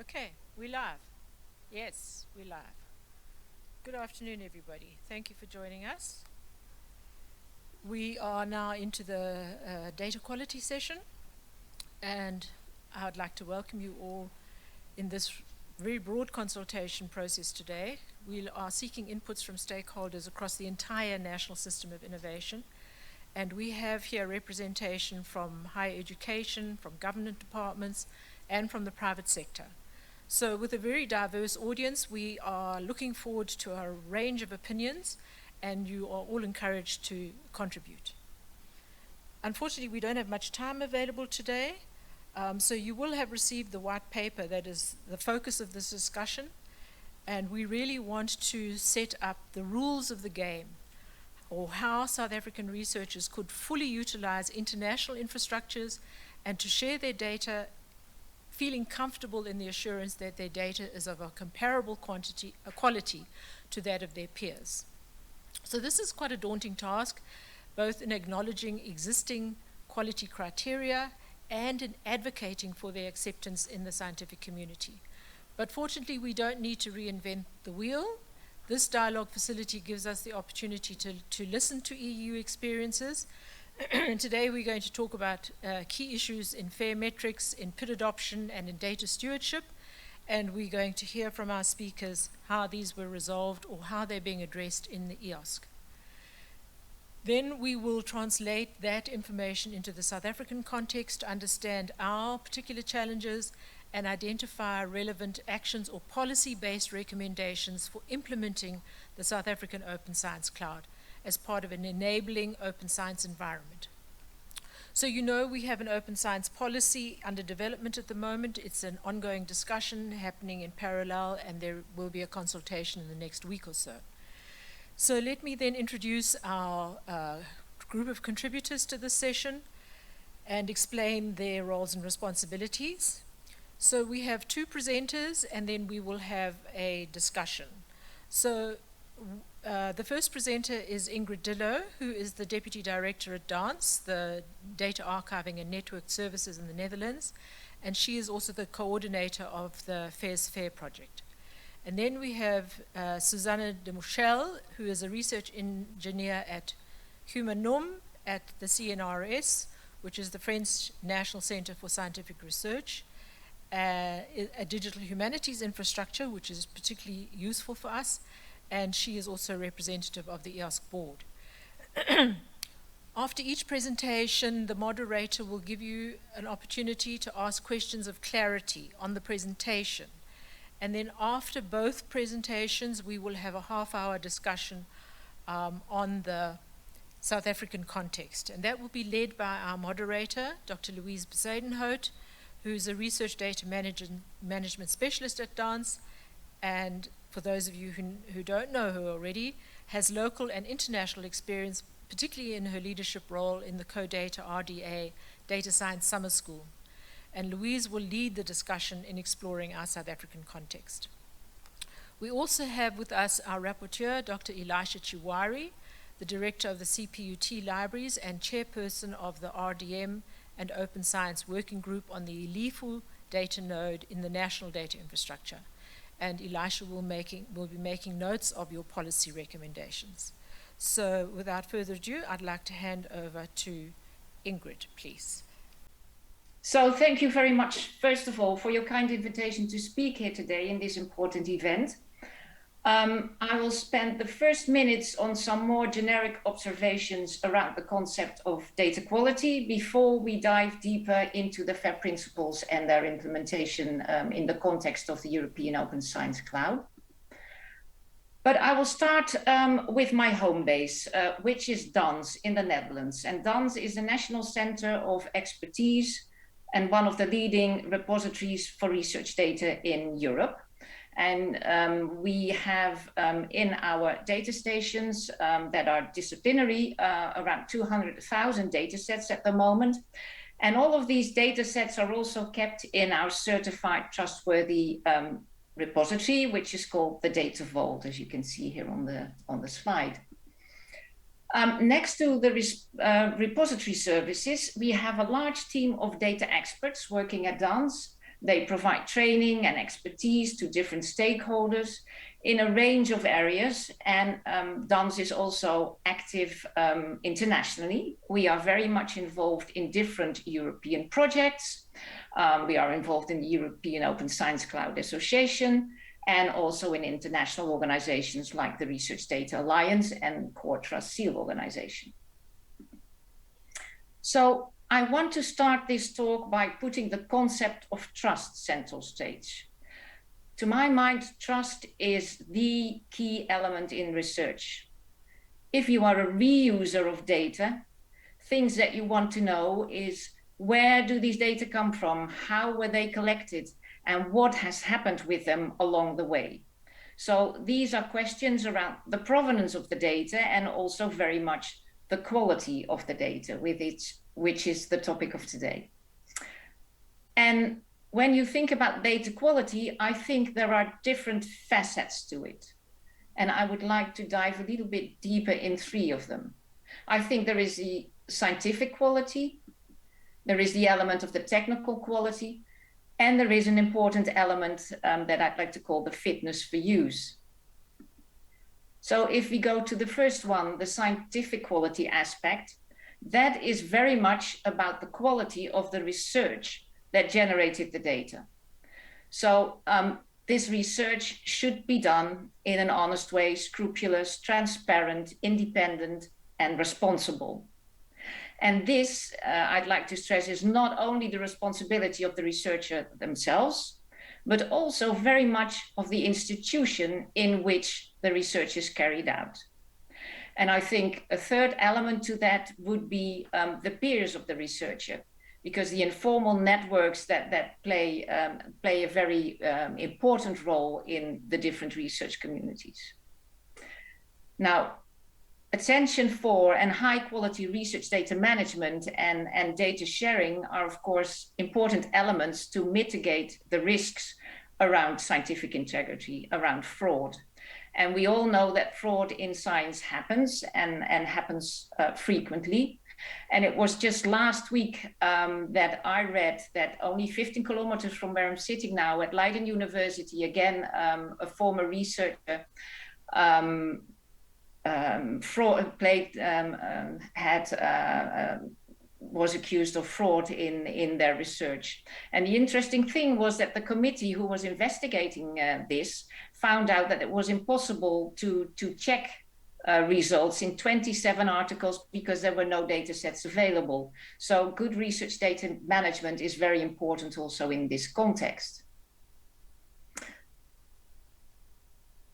Okay, we live. Yes, we live. Good afternoon, everybody. Thank you for joining us. We are now into the data quality session, and I would like to welcome you all in this very broad consultation process today. We are seeking inputs from stakeholders across the entire national system of innovation, and we have here representation from higher education, from government departments, and from the private sector. So with a very diverse audience, we are looking forward to a range of opinions, and you are all encouraged to contribute. Unfortunately, we don't have much time available today, so you will have received the white paper that is the focus of this discussion, and we really want to set up the rules of the game, or how South African researchers could fully utilize international infrastructures and to share their data, feeling comfortable in the assurance that their data is of a comparable quality to that of their peers. So this is quite a daunting task, both in acknowledging existing quality criteria and in advocating for their acceptance in the scientific community. But fortunately, we don't need to reinvent the wheel. This dialogue facility gives us the opportunity to listen to EU experiences. And today we're going to talk about key issues in fair metrics, in PID adoption, and in data stewardship. And we're going to hear from our speakers how these were resolved or how they're being addressed in the SAOSC. Then we will translate that information into the South African context to understand our particular challenges and identify relevant actions or policy-based recommendations for implementing the South African Open Science Cloud as part of an enabling open science environment. So you know we have an open science policy under development at the moment. It's an ongoing discussion happening in parallel, and there will be a consultation in the next week or so. So let me then introduce our group of contributors to this session and explain their roles and responsibilities. So we have two presenters, and then we will have a discussion. So the first presenter is Ingrid Dillo, who is the Deputy Director at DANCE, the Data Archiving and Network Services in the Netherlands, and she is also the coordinator of the FAIR's FAIR project. And then we have Susanne de Mouchel, who is a research engineer at Humanum at the CNRS, which is the French National Center for Scientific Research, a digital humanities infrastructure, which is particularly useful for us, and she is also a representative of the SAOSC board. After each presentation, the moderator will give you an opportunity to ask questions of clarity on the presentation. And then after both presentations, we will have a half-hour discussion on the South African context. And that will be led by our moderator, Dr. Louise Bezuidenhout, who's a research data management specialist at DANCE, and for those of you who don't know her already, has local and international experience, particularly in her leadership role in the CoData RDA Data Science Summer School. And Louise will lead the discussion in exploring our South African context. We also have with us our rapporteur, Dr. Elisha Chiwari, the director of the CPUT Libraries and chairperson of the RDM and Open Science Working Group on the Ilifu data node in the National Data Infrastructure. And Elisha will be making notes of your policy recommendations. So without further ado, I'd like to hand over to Ingrid, please. So thank you very much, first of all, for your kind invitation to speak here today in this important event. I will spend the first minutes on some more generic observations around the concept of data quality before we dive deeper into the FAIR principles and their implementation in the context of the European Open Science Cloud. But I will start with my home base, which is DANCE in the Netherlands. And DANCE is a national center of expertise and one of the leading repositories for research data in Europe. And we have in our data stations that are disciplinary around 200,000 data sets at the moment. And all of these data sets are also kept in our certified trustworthy repository, which is called the Data Vault, as you can see here on the slide. Next to the repository services, we have a large team of data experts working at DANCE They provide training and expertise to different stakeholders in a range of areas, and DANS is also active internationally. We are very much involved in different European projects. We are involved in the European Open Science Cloud Association, and also in international organizations like the Research Data Alliance and Core Trust Seal organization. So I want to start this talk by putting the concept of trust center stage. To my mind, trust is the key element in research. If you are a reuser of data, things that you want to know is, where do these data come from? How were they collected? And what has happened with them along the way? So these are questions around the provenance of the data and also very much the quality of the data, which is the topic of today. And when you think about data quality, I think there are different facets to it. And I would like to dive a little bit deeper in 3 of them. I think there is the scientific quality, there is the element of the technical quality, and there is an important element that I'd like to call the fitness for use. So if we go to the first one, the scientific quality aspect, that is very much about the quality of the research that generated the data. So this research should be done in an honest way, scrupulous, transparent, independent, and responsible. And this, I'd like to stress, is not only the responsibility of the researcher themselves, but also very much of the institution in which the research is carried out. And I think a third element to that would be the peers of the researcher, because the informal networks that play a very important role in the different research communities. Now, attention for and high quality research data management and data sharing are, of course, important elements to mitigate the risks around scientific integrity, around fraud. And we all know that fraud in science happens and happens frequently. And it was just last week that I read that only 15 kilometers from where I'm sitting now at Leiden University, again, a former researcher was accused of fraud in their research. And the interesting thing was that the committee who was investigating this found out that it was impossible to check results in 27 articles because there were no data sets available. So good research data management is very important also in this context.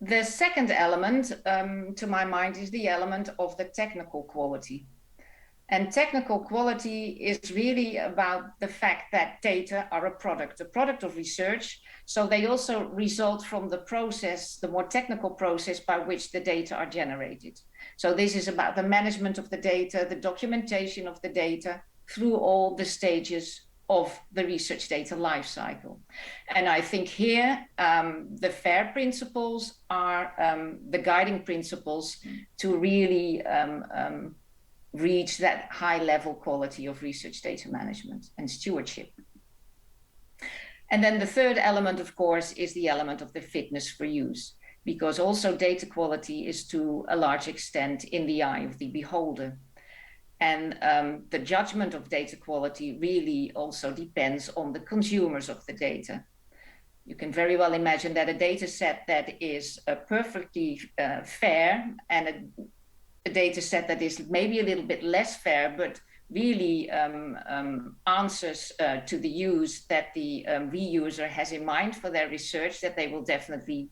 The second element, to my mind, is the element of the technical quality. And technical quality is really about the fact that data are a product of research. So they also result from the process, the more technical process by which the data are generated. So this is about the management of the data, the documentation of the data through all the stages of the research data lifecycle. And I think here, the FAIR principles are the guiding principles to really reach that high level quality of research data management and stewardship. And then the third element, of course, is the element of the fitness for use, because also data quality is to a large extent in the eye of the beholder. And the judgment of data quality really also depends on the consumers of the data. You can very well imagine that a data set that is perfectly fair and a data set that is maybe a little bit less fair, but really answers to the use that the reuser has in mind for their research, that they will definitely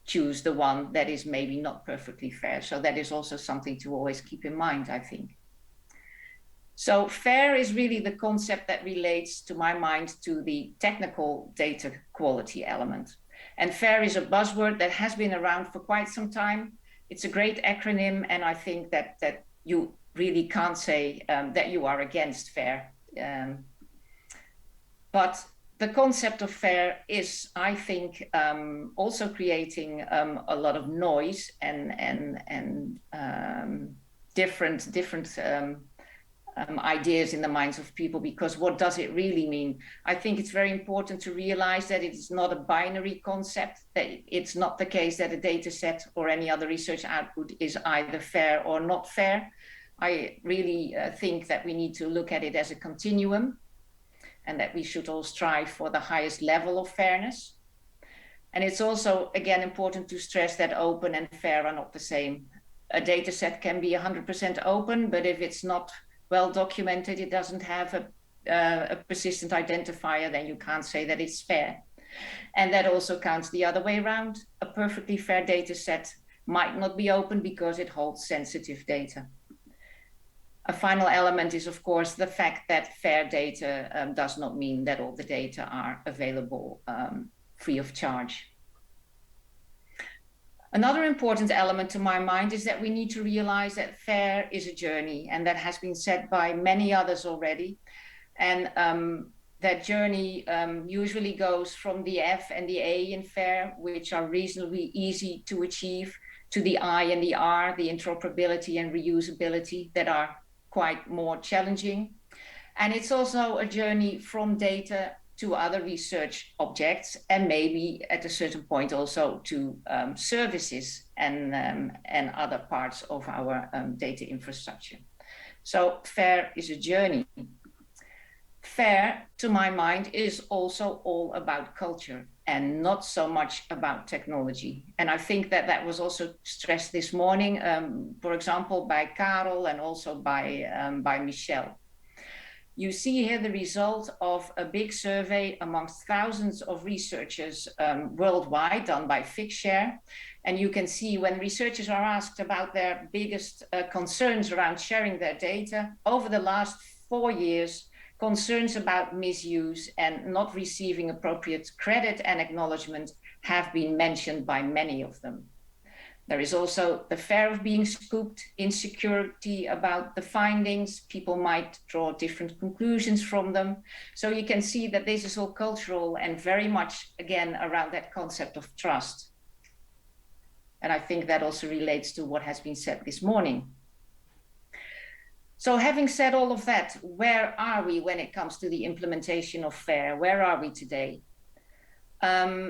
choose the one that is maybe not perfectly fair. So that is also something to always keep in mind, I think. So FAIR is really the concept that relates, to my mind, to the technical data quality element. And FAIR is a buzzword that has been around for quite some time. It's a great acronym, and I think that you really can't say that you are against FAIR. But the concept of FAIR is, I think, also creating a lot of noise and different ideas in the minds of people, because what does it really mean? I think it's very important to realize that it is not a binary concept, that it's not the case that a data set or any other research output is either fair or not fair. I really think that we need to look at it as a continuum, and that we should all strive for the highest level of fairness. And it's also, again, important to stress that open and fair are not the same. A data set can be 100% open, but if it's not well documented, it doesn't have a persistent identifier, then you can't say that it's fair. And that also counts the other way around. A perfectly fair data set might not be open because it holds sensitive data. A final element is, of course, the fact that fair data does not mean that all the data are available free of charge. Another important element to my mind is that we need to realize that fair is a journey, and that has been said by many others already. And that journey usually goes from the F and the A in fair, which are reasonably easy to achieve, to the I and the R, the interoperability and reusability, that are quite more challenging. And it's also a journey from data to other research objects, and maybe at a certain point also to services and other parts of our data infrastructure. So fair is a journey. Fair, to my mind, is also all about culture and not so much about technology. And I think that that was also stressed this morning, for example, by Karel and also by Michelle. You see here the result of a big survey amongst thousands of researchers worldwide, done by Figshare. And you can see when researchers are asked about their biggest concerns around sharing their data, over the last 4 years, concerns about misuse and not receiving appropriate credit and acknowledgement have been mentioned by many of them. There is also the fear of being scooped, insecurity about the findings. People might draw different conclusions from them. So you can see that this is all cultural and very much, again, around that concept of trust. And I think that also relates to what has been said this morning. So having said all of that, where are we when it comes to the implementation of FAIR? Where are we today?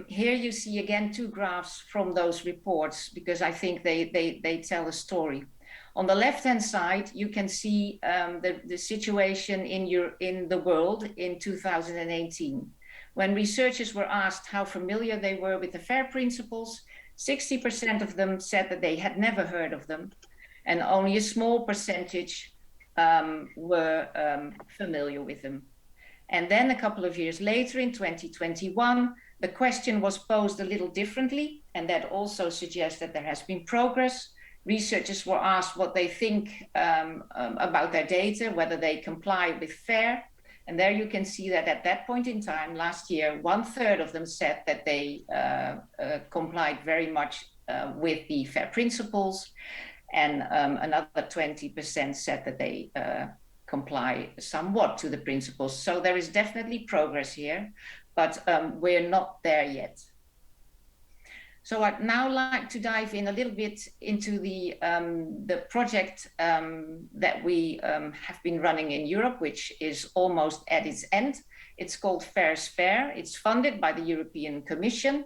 Here you see again 2 graphs from those reports, because I think they tell a story. On the left-hand side, you can see the situation in the world in 2018. When researchers were asked how familiar they were with the FAIR principles, 60% of them said that they had never heard of them, and only a small percentage were familiar with them. And then a couple of years later, in 2021, the question was posed a little differently, and that also suggests that there has been progress. Researchers were asked what they think about their data, whether they comply with FAIR. And there you can see that at that point in time, last year, 1/3 of them said that they complied very much with the FAIR principles, and another 20% said that they comply somewhat to the principles. So there is definitely progress here, but we're not there yet. So I'd now like to dive in a little bit into the project that we have been running in Europe, which is almost at its end. It's called FAIR's FAIR. It's funded by the European Commission.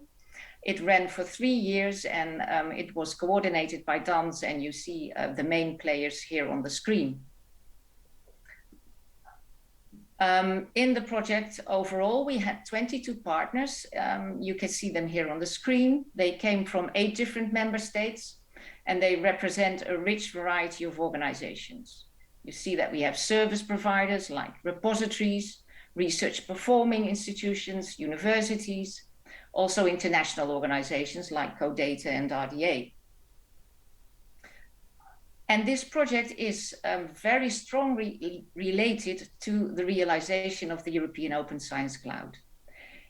It ran for 3 years, and it was coordinated by DANS, and you see the main players here on the screen. In the project overall, we had 22 partners. You can see them here on the screen. They came from 8 different member states, and they represent a rich variety of organizations. You see that we have service providers like repositories, research performing institutions, universities, also international organizations like CODATA and RDA. And this project is very strongly related to the realization of the European Open Science Cloud.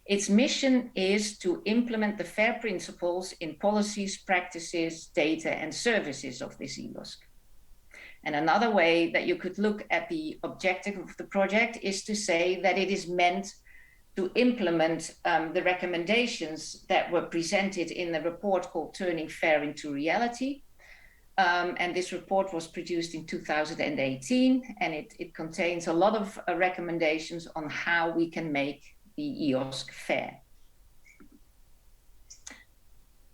Its mission is to implement the FAIR principles in policies, practices, data, and services of this EOSC. And another way that you could look at the objective of the project is to say that it is meant to implement the recommendations that were presented in the report called Turning FAIR into Reality, and this report was produced in 2018, and it contains a lot of recommendations on how we can make the EOSC fair.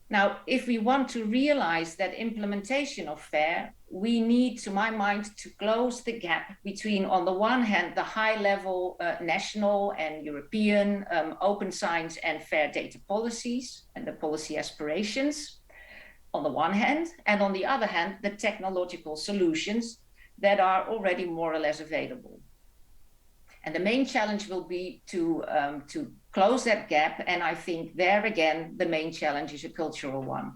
Now, if we want to realize that implementation of FAIR, we need, to my mind, to close the gap between, on the one hand, the high-level national and European open science and FAIR data policies and the policy aspirations, on the one hand, and on the other hand, the technological solutions that are already more or less available. And the main challenge will be to close that gap. And I think there again, the main challenge is a cultural one.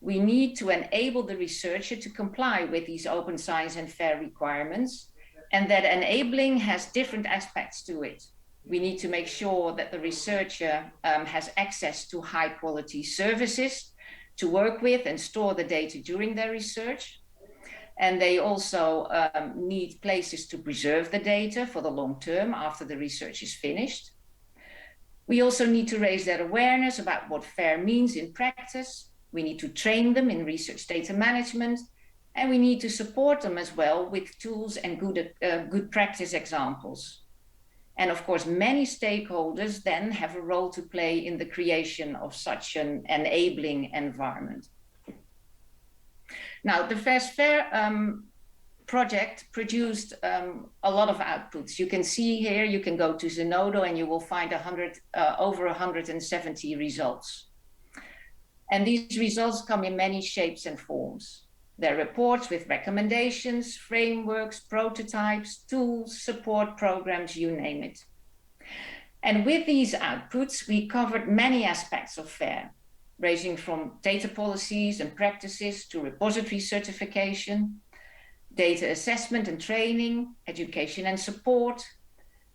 We need to enable the researcher to comply with these open science and FAIR requirements, and that enabling has different aspects to it. We need to make sure that the researcher has access to high quality services to work with and store the data during their research. And they also need places to preserve the data for the long term after the research is finished. We also need to raise their awareness about what FAIR means in practice. We need to train them in research data management, and we need to support them as well with tools and good practice examples. And of course, many stakeholders then have a role to play in the creation of such an enabling environment. Now, the FAIR project produced a lot of outputs. You can see here, you can go to Zenodo and you will find over 170 results. And these results come in many shapes and forms. They're reports with recommendations, frameworks, prototypes, tools, support programs, you name it. And with these outputs, we covered many aspects of FAIR, ranging from data policies and practices to repository certification, data assessment and training, education and support,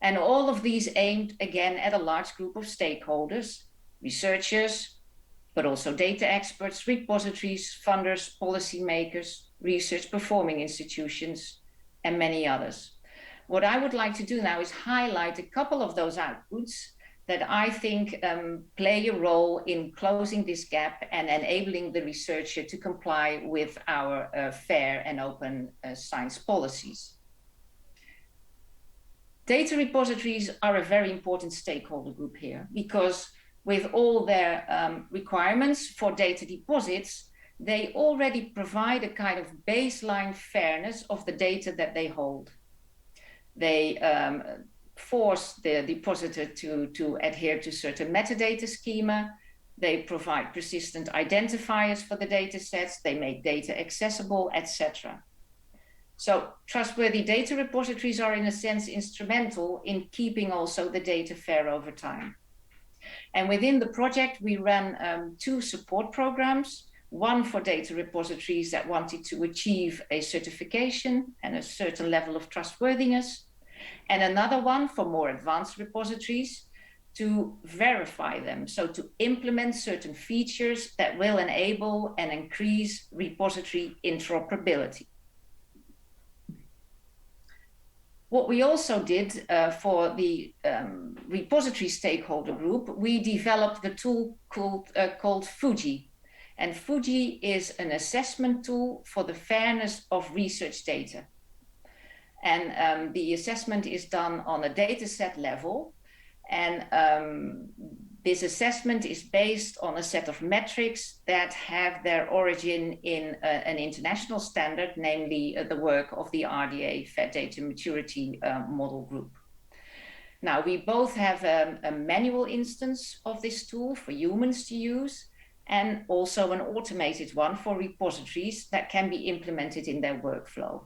and all of these aimed again at a large group of stakeholders, researchers, but also data experts, repositories, funders, policymakers, research performing institutions, and many others. What I would like to do now is highlight a couple of those outputs that I think play a role in closing this gap and enabling the researcher to comply with our FAIR and open science policies. Data repositories are a very important stakeholder group here, because with all their requirements for data deposits, they already provide a kind of baseline fairness of the data that they hold. They force the depositor to adhere to certain metadata schema. They provide persistent identifiers for the data sets. They make data accessible, etc. So trustworthy data repositories are in a sense instrumental in keeping also the data fair over time. And within the project, we ran 2 support programs, one for data repositories that wanted to achieve a certification and a certain level of trustworthiness, and another one for more advanced repositories to verify them, so to implement certain features that will enable and increase repository interoperability. What we also did for the repository stakeholder group, we developed the tool called Fuji. And Fuji is an assessment tool for the fairness of research data. And the assessment is done on a data set level. And this assessment is based on a set of metrics that have their origin in an international standard, namely the work of the RDA, Fair Data Maturity Model Group. Now, we both have a manual instance of this tool for humans to use, and also an automated one for repositories that can be implemented in their workflow.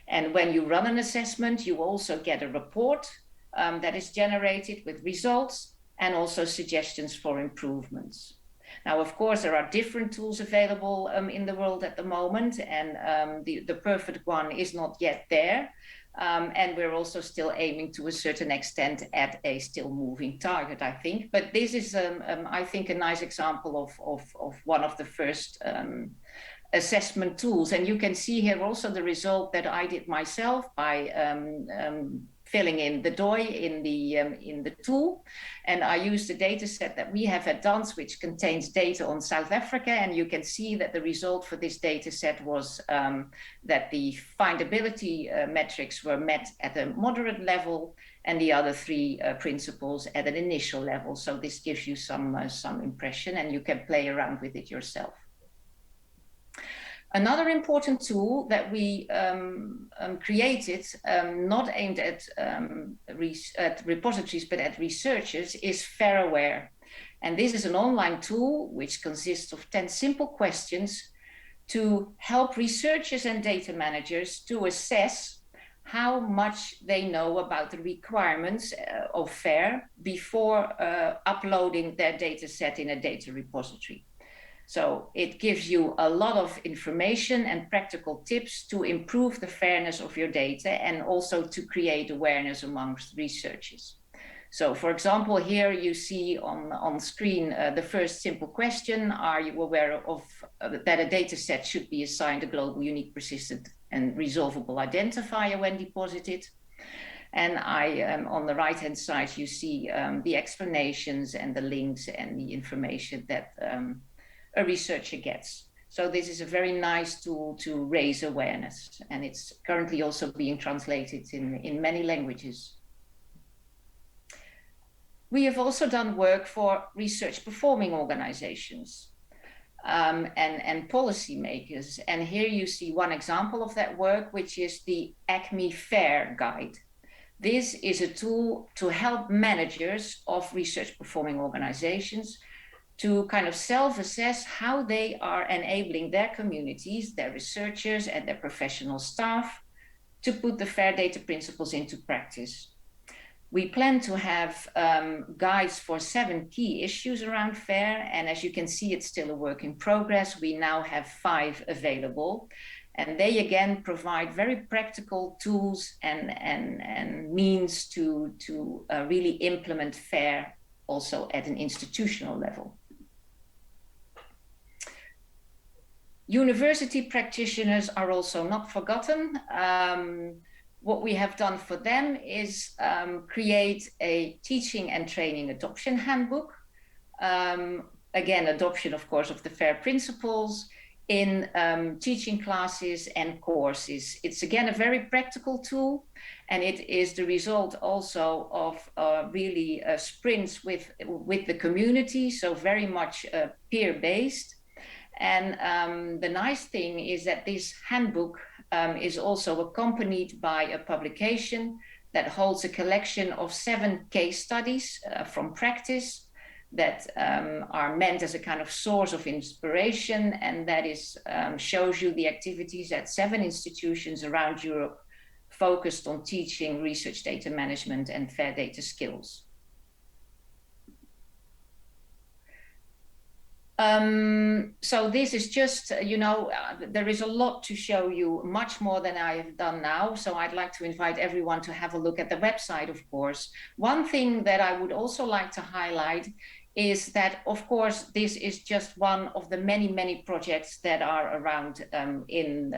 And when you run an assessment, you also get a report that is generated with results and also suggestions for improvements. Now, of course, there are different tools available in the world at the moment, and the perfect one is not yet there. And we're also still aiming to a certain extent at a still moving target, I think. But this is, I think, a nice example of one of the first assessment tools. And you can see here also the result that I did myself by filling in the DOI in the tool. And I use the data set that we have at DANS, which contains data on South Africa. And you can see that the result for this data set was that the findability metrics were met at a moderate level, and the other three principles at an initial level. So this gives you some impression, and you can play around with it yourself. Another important tool that we created, not aimed at repositories, but at researchers, is FAIRaware. And this is an online tool which consists of 10 simple questions to help researchers and data managers to assess how much they know about the requirements of FAIR before uploading their data set in a data repository. So it gives you a lot of information and practical tips to improve the fairness of your data and also to create awareness amongst researchers. So for example, here you see on screen the first simple question: are you aware of that a data set should be assigned a global unique persistent and resolvable identifier when deposited? And on the right-hand side, you see the explanations and the links and the information that a researcher gets. So this is a very nice tool to raise awareness, and it's currently also being translated in many languages. We have also done work for research performing organizations and policymakers. And here you see one example of that work, which is the ACME FAIR Guide. This is a tool to help managers of research performing organizations to kind of self-assess how they are enabling their communities, their researchers and their professional staff to put the FAIR data principles into practice. We plan to have guides for 7 key issues around FAIR, and as you can see, it's still a work in progress. We now have 5 available, and they again provide very practical tools and means to really implement FAIR also at an institutional level. University practitioners are also not forgotten. What we have done for them is create a teaching and training adoption handbook. Again, adoption, of course, of the FAIR principles in teaching classes and courses. It's again a very practical tool, and it is the result also of really sprints with the community, so very much peer-based. And the nice thing is that this handbook is also accompanied by a publication that holds a collection of 7 case studies from practice that are meant as a kind of source of inspiration, and that is shows you the activities at 7 institutions around Europe focused on teaching research data management and FAIR data skills. So this is just, there is a lot to show you, much more than I have done now. So I'd like to invite everyone to have a look at the website, of course. One thing that I would also like to highlight is that, of course, this is just one of the many, many projects that are around in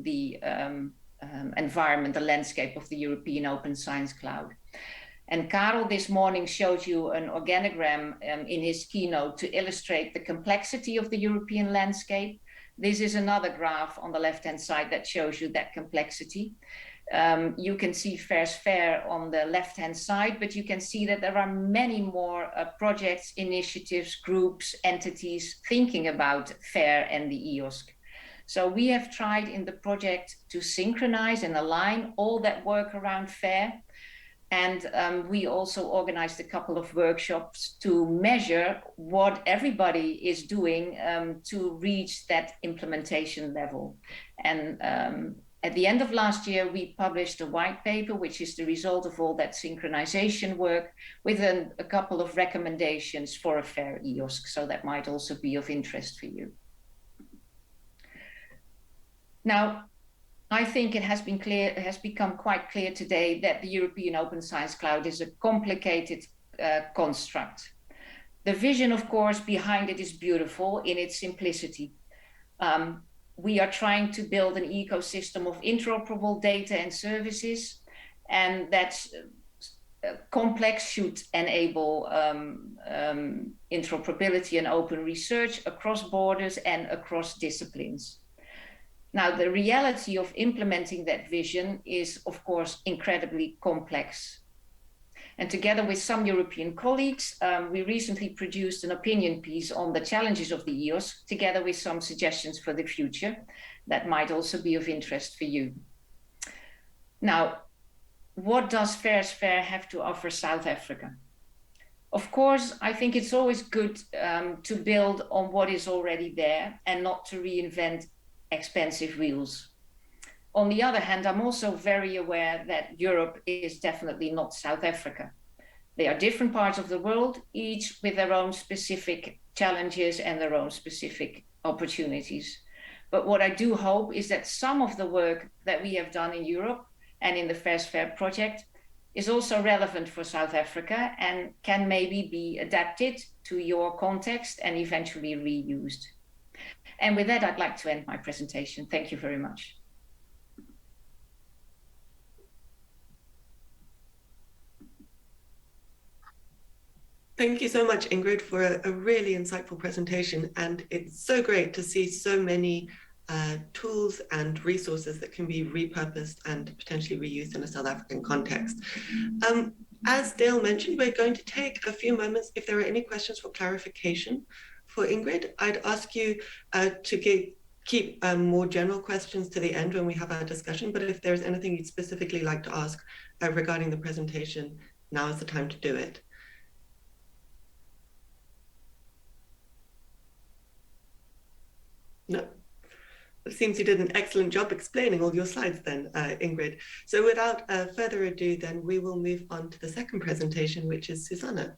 the environment, the landscape of the European Open Science Cloud. And Karel this morning showed you an organogram in his keynote to illustrate the complexity of the European landscape. This is another graph on the left-hand side that shows you that complexity. You can see FAIR on the left-hand side, but you can see that there are many more projects, initiatives, groups, entities thinking about FAIR and the EOSC. So we have tried in the project to synchronize and align all that work around FAIR. And we also organized a couple of workshops to measure what everybody is doing to reach that implementation level. And at the end of last year, we published a white paper, which is the result of all that synchronization work, with a couple of recommendations for a FAIR EOSC. So that might also be of interest for you. Now, I think it has become quite clear today that the European Open Science Cloud is a complicated construct. The vision, of course, behind it is beautiful in its simplicity. We are trying to build an ecosystem of interoperable data and services, and that complex should enable interoperability and open research across borders and across disciplines. Now, the reality of implementing that vision is, of course, incredibly complex. And together with some European colleagues, we recently produced an opinion piece on the challenges of the EOSC, together with some suggestions for the future that might also be of interest for you. Now, what does FAIR's Fair have to offer South Africa? Of course, I think it's always good to build on what is already there and not to reinvent expensive wheels. On the other hand, I'm also very aware that Europe is definitely not South Africa. They are different parts of the world, each with their own specific challenges and their own specific opportunities. But what I do hope is that some of the work that we have done in Europe and in the FAIR's Fair project is also relevant for South Africa and can maybe be adapted to your context and eventually reused. And with that, I'd like to end my presentation. Thank you very much. Thank you so much, Ingrid, for a really insightful presentation. And it's so great to see so many tools and resources that can be repurposed and potentially reused in a South African context. As Dale mentioned, we're going to take a few moments. If there are any questions for clarification for Ingrid, I'd ask you to keep more general questions to the end when we have our discussion. But if there's anything you'd specifically like to ask regarding the presentation, now is the time to do it. No. It seems you did an excellent job explaining all your slides then, Ingrid. So without further ado, then we will move on to the second presentation, which is Susanna.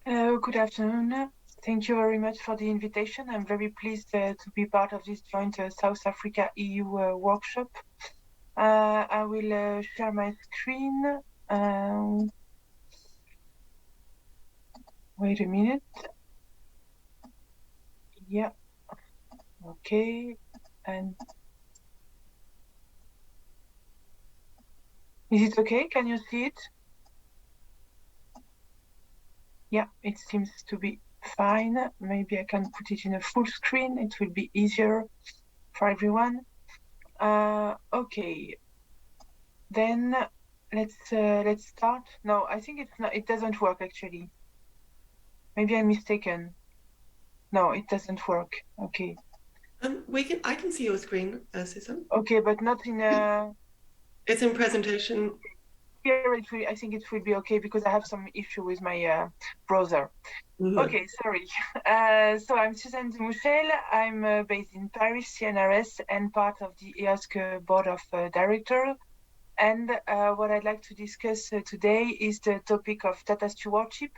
Good afternoon. Thank you very much for the invitation. I'm very pleased to be part of this joint South Africa EU workshop. I will share my screen. Wait a minute. Yeah, okay, and is it okay? Can you see it? Yeah, it seems to be fine. Maybe I can put it in a full screen. It will be easier for everyone. Okay, then let's start. No, I think it's not. It doesn't work actually. Maybe I'm mistaken. No, it doesn't work. Okay. I can see your screen, Susan. Okay, but not in It's in presentation. Here, I think it will be okay because I have some issue with my browser. Mm-hmm. Okay, sorry. So I'm Suzanne Dumouchel. I'm based in Paris, CNRS, and part of the SAOSC Board of Directors. And what I'd like to discuss today is the topic of data stewardship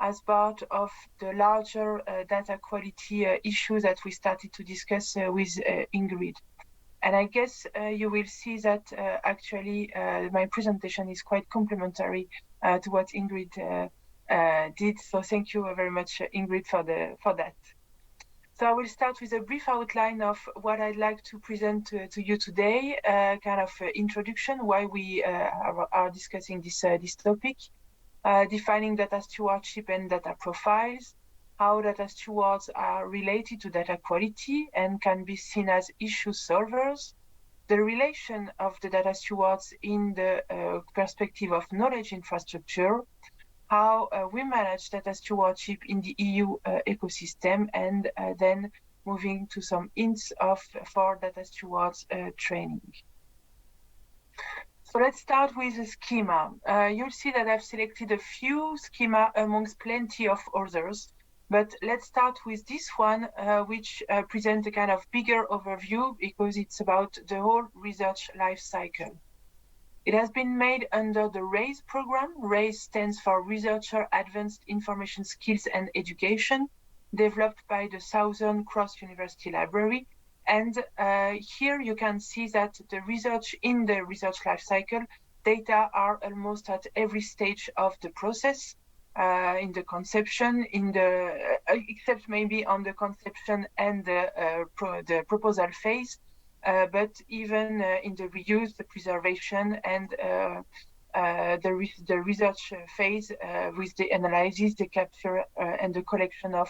as part of the larger data quality issue that we started to discuss with Ingrid. And I guess you will see that actually my presentation is quite complementary to what Ingrid did. So thank you very much, Ingrid, for that. So I will start with a brief outline of what I'd like to present to you today, kind of introduction, why we are discussing this topic. Defining data stewardship and data profiles, how data stewards are related to data quality and can be seen as issue solvers, the relation of the data stewards in the perspective of knowledge infrastructure, how we manage data stewardship in the EU ecosystem, and then moving to some hints for data stewards training. So let's start with the schema. You'll see that I've selected a few schema amongst plenty of others, but let's start with this one, which presents a kind of bigger overview because it's about the whole research life cycle. It has been made under the RAISE program. RAISE stands for Researcher Advanced Information Skills and Education, developed by the Southern Cross University Library. And here you can see that the research in the research life cycle data are almost at every stage of the process, in the conception, except maybe on the conception and the proposal phase. but even in the reuse, the preservation, and the research phase with the analysis, the capture, and the collection of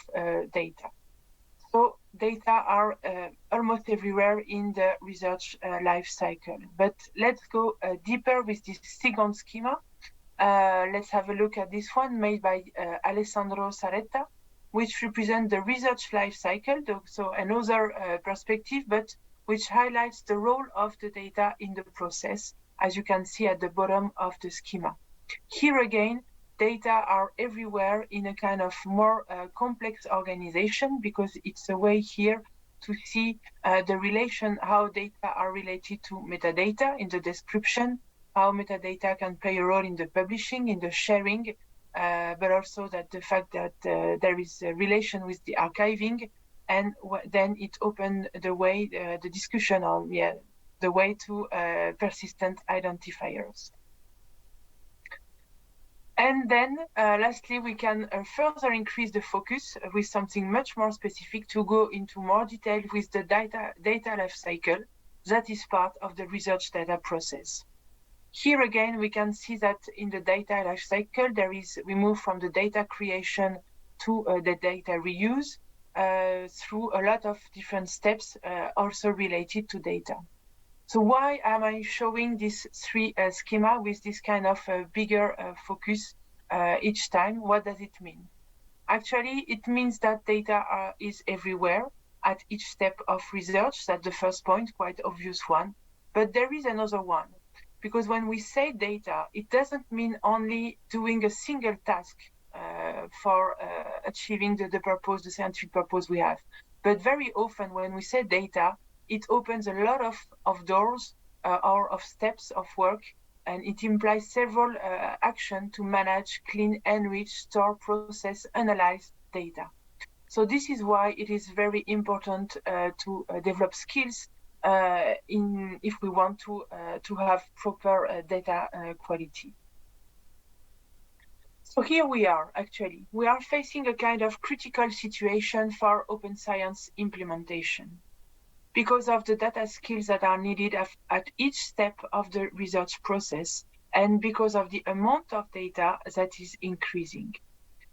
data. So data are almost everywhere in the research life cycle. But let's go deeper with this second schema. Let's have a look at this one made by Alessandro Saretta, which represents the research life cycle, so another perspective, but which highlights the role of the data in the process, as you can see at the bottom of the schema. Here again, data are everywhere in a kind of more complex organization, because it's a way here to see the relation, how data are related to metadata in the description, how metadata can play a role in the publishing, in the sharing, but also that the fact that there is a relation with the archiving, and then it opened the way, the discussion on the way to persistent identifiers. And then lastly, we can further increase the focus with something much more specific to go into more detail with the data life cycle that is part of the research data process. Here again, we can see that in the data life cycle, we move from the data creation to the data reuse through a lot of different steps also related to data. So why am I showing this three schema with this kind of bigger focus each time? What does it mean? Actually, it means that data is everywhere at each step of research. That's the first point, quite obvious one. But there is another one. Because when we say data, it doesn't mean only doing a single task for achieving the purpose, the scientific purpose we have. But very often when we say data, it opens a lot of doors or of steps of work, and it implies several actions to manage, clean, enrich, store, process, analyze data. So this is why it is very important to develop skills if we want to have proper data quality. So here we are, actually. We are facing a kind of critical situation for open science implementation because of the data skills that are needed at each step of the research process, and because of the amount of data that is increasing.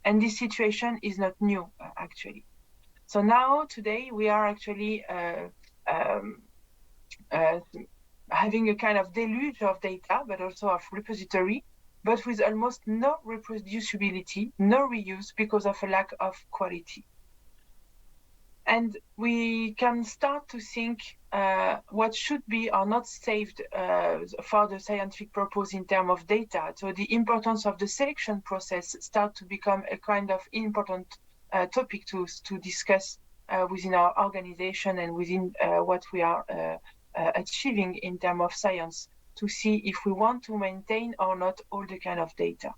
And this situation is not new, actually. So now, today, we are actually having a kind of deluge of data, but also of repository, but with almost no reproducibility, no reuse because of a lack of quality. And we can start to think what should be or not saved for the scientific purpose in terms of data. So the importance of the selection process start to become a kind of important topic to discuss within our organization and within what we are achieving in terms of science, to see if we want to maintain or not all the kind of data.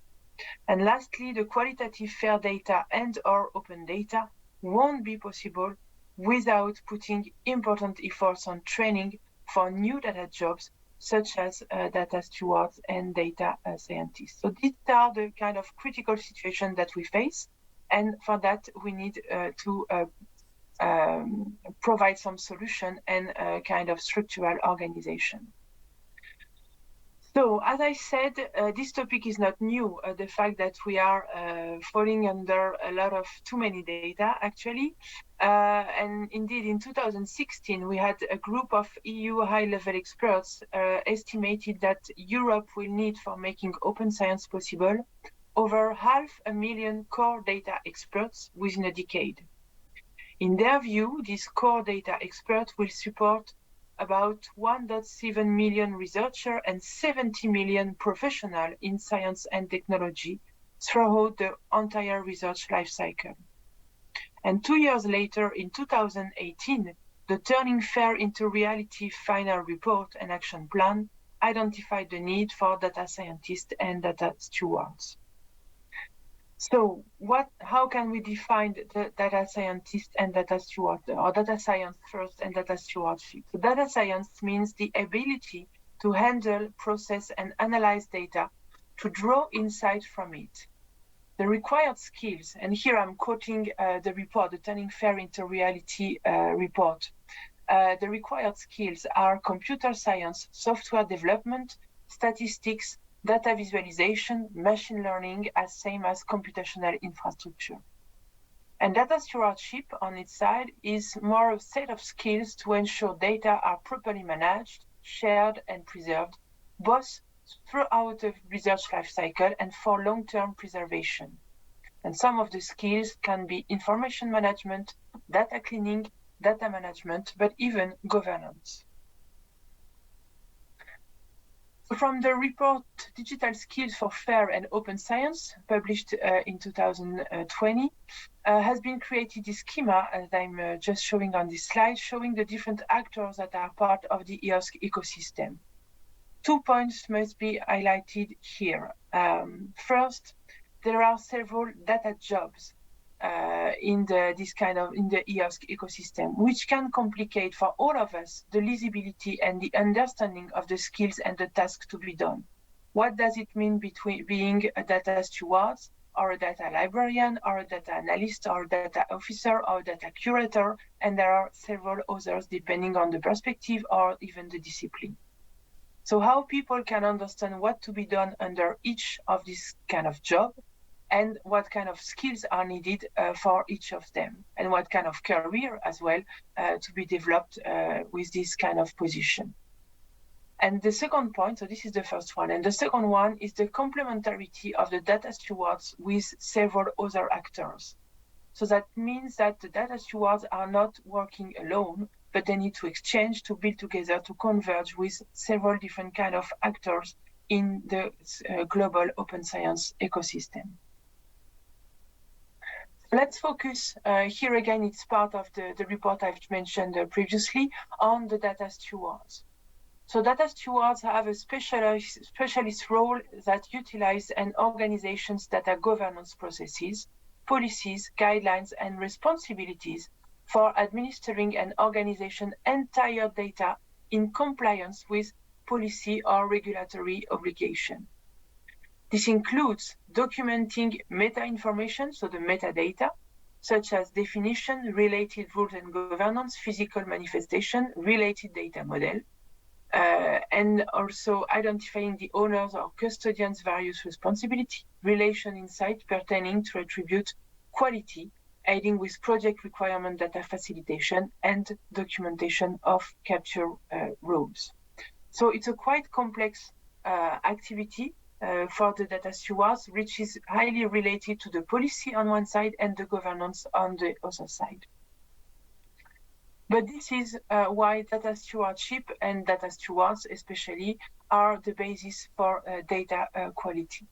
And lastly, the qualitative fair data and or open data won't be possible without putting important efforts on training for new data jobs, such as data stewards and data scientists. So these are the kind of critical situation that we face. And for that, we need to provide some solution and kind of structural organization. So, as I said, this topic is not new. The fact that we are falling under a lot of too many data, actually. And indeed, in 2016, we had a group of EU high-level experts estimated that Europe will need, for making open science possible, over 500,000 core data experts within a decade. In their view, these core data experts will support about 1.7 million researchers and 70 million professionals in science and technology throughout the entire research life cycle. And 2 years later, in 2018, the Turning Fair into Reality final report and action plan identified the need for data scientists and data stewards. So how can we define the data scientist and data steward, or data science first and data stewardship? So data science means the ability to handle, process, and analyze data, to draw insight from it. The required skills, and here I'm quoting the report, the Turning Fair into Reality report, the required skills are computer science, software development, statistics, data visualization, machine learning, as same as computational infrastructure. And data stewardship on its side is more a set of skills to ensure data are properly managed, shared, and preserved, both throughout the research lifecycle and for long-term preservation. And some of the skills can be information management, data cleaning, data management, but even governance. From the report Digital Skills for Fair and Open Science, published in 2020, has been created this schema, as I'm just showing on this slide, showing the different actors that are part of the SAOSC ecosystem. 2 points must be highlighted here. First, there are several data jobs in the SAOSC ecosystem, which can complicate for all of us the visibility and the understanding of the skills and the tasks to be done. What does it mean between being a data steward, or a data librarian, or a data analyst, or a data officer, or a data curator? And there are several others depending on the perspective or even the discipline. So how people can understand what to be done under each of these kind of job, and what kind of skills are needed for each of them, and what kind of career as well to be developed with this kind of position. And the second point, so this is the first one, and the second one is the complementarity of the data stewards with several other actors. So that means that the data stewards are not working alone, but they need to exchange, to build together, to converge with several different kind of actors in the global open science ecosystem. Let's focus here again, it's part of the report I've mentioned previously, on the data stewards. So data stewards have a specialist role that utilize an organization's data governance processes, policies, guidelines, and responsibilities for administering an organization's entire data in compliance with policy or regulatory obligation. This includes documenting meta-information, so the metadata, such as definition, related rules and governance, physical manifestation, related data model, and also identifying the owners or custodians' various responsibility, relation insight pertaining to attribute quality, aiding with project requirement data facilitation and documentation of capture rules. So it's a quite complex activity for the data stewards, which is highly related to the policy on one side and the governance on the other side. But this is why data stewardship and data stewards especially are the basis for data quality.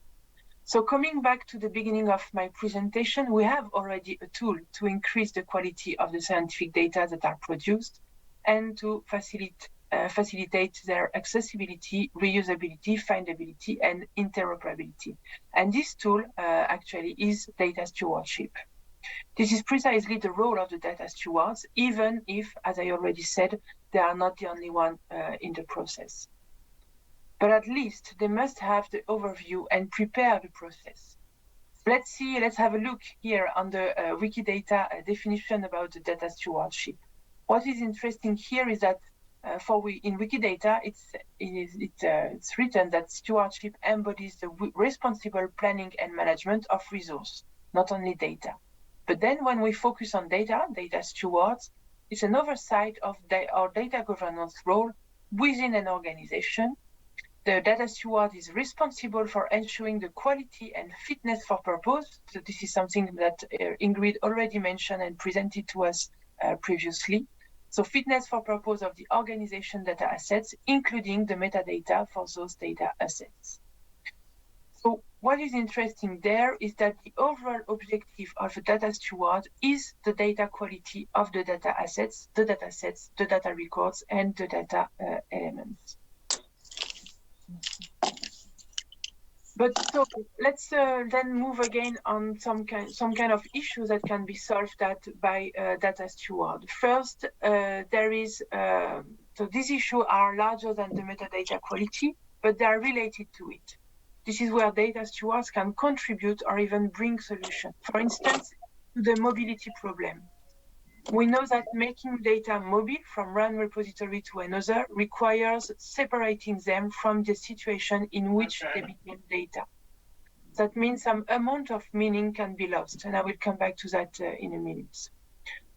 So coming back to the beginning of my presentation, we have already a tool to increase the quality of the scientific data that are produced and to facilitate their accessibility, reusability, findability, and interoperability. And this tool actually is data stewardship. This is precisely the role of the data stewards, even if, as I already said, they are not the only one in the process. But at least they must have the overview and prepare the process. Let's have a look here on the Wikidata definition about the data stewardship. What is interesting here is that in Wikidata, it's written that stewardship embodies the responsible planning and management of resource, not only data. But then when we focus on data stewards, it's an oversight of our data governance role within an organization. The data steward is responsible for ensuring the quality and fitness for purpose. So this is something that Ingrid already mentioned and presented to us previously. So fitness for purpose of the organization data assets, including the metadata for those data assets. So what is interesting there is that the overall objective of a data steward is the data quality of the data assets, the data sets, the data records, and the data elements. But so let's then move again on some kind of issues that can be solved by data steward. First, there is so these issues are larger than the metadata quality, but they are related to it. This is where data stewards can contribute or even bring solutions. For instance, to the mobility problem. We know that making data mobile from one repository to another requires separating them from the situation in which they became data. That means some amount of meaning can be lost, and I will come back to that in a minute.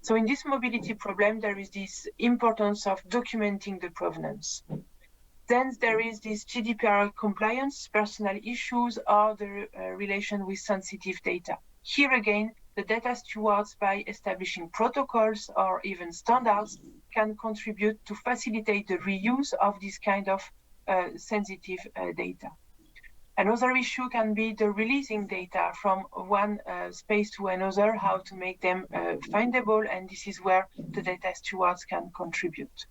So in this mobility problem, there is this importance of documenting the provenance. Then there is this GDPR compliance, personal issues, or the relation with sensitive data. Here again, the data stewards, by establishing protocols or even standards, can contribute to facilitate the reuse of this kind of sensitive data. Another issue can be the releasing data from one space to another, how to make them findable, and this is where the data stewards can contribute.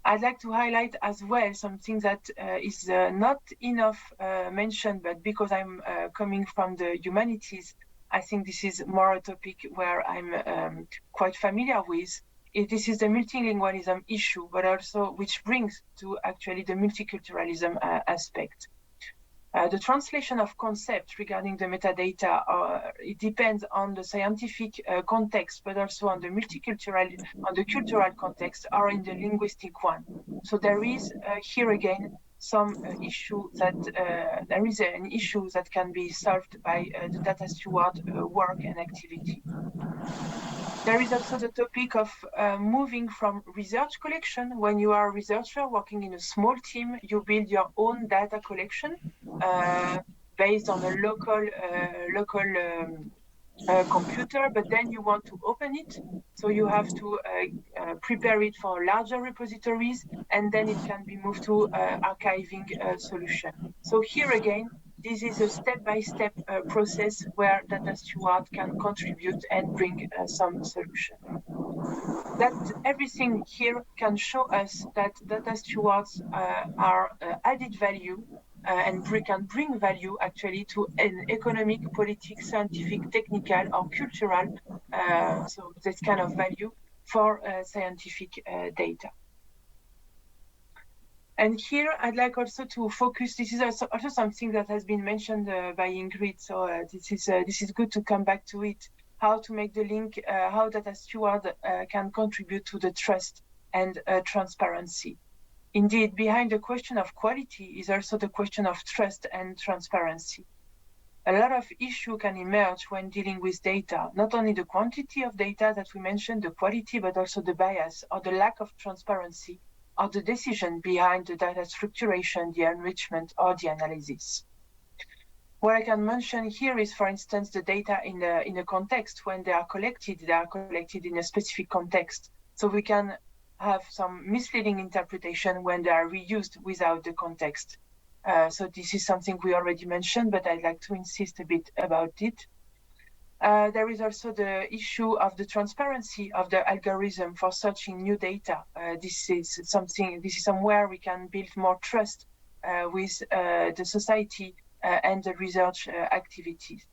I'd like to highlight as well something that is not enough mentioned, but because I'm coming from the humanities, I think this is more a topic where I'm quite familiar with. This is the multilingualism issue, but also which brings to actually the multiculturalism aspect. The translation of concepts regarding the metadata, it depends on the scientific context, but also on the multicultural, on the cultural context, or in the linguistic one. So there is here again some issue that there is an issue that can be solved by the data steward work and activity. There is also the topic of moving from research collection. When you are a researcher working in a small team, you build your own data collection based on a local computer, but then you want to open it. So you have to prepare it for larger repositories, and then it can be moved to archiving solution. So here again, this is a step-by-step process where data steward can contribute and bring some solution. That everything here can show us that data stewards are added value and can bring value actually to an economic, political, scientific, technical, or cultural, so this kind of value for scientific data. And here I'd like also to focus, this is also something that has been mentioned by Ingrid, so this is good to come back to it, how to make the link, how data steward can contribute to the trust and transparency. Indeed, behind the question of quality is also the question of trust and transparency. A lot of issue can emerge when dealing with data, not only the quantity of data that we mentioned, the quality, but also the bias or the lack of transparency or the decision behind the data structuration, the enrichment, or the analysis. What I can mention here is, for instance, the data in a context. When they are collected in a specific context. So we can have some misleading interpretation when they are reused without the context. So this is something we already mentioned, but I'd like to insist a bit about it. There is also the issue of the transparency of the algorithm for searching new data. This is somewhere we can build more trust with the society and the research activities.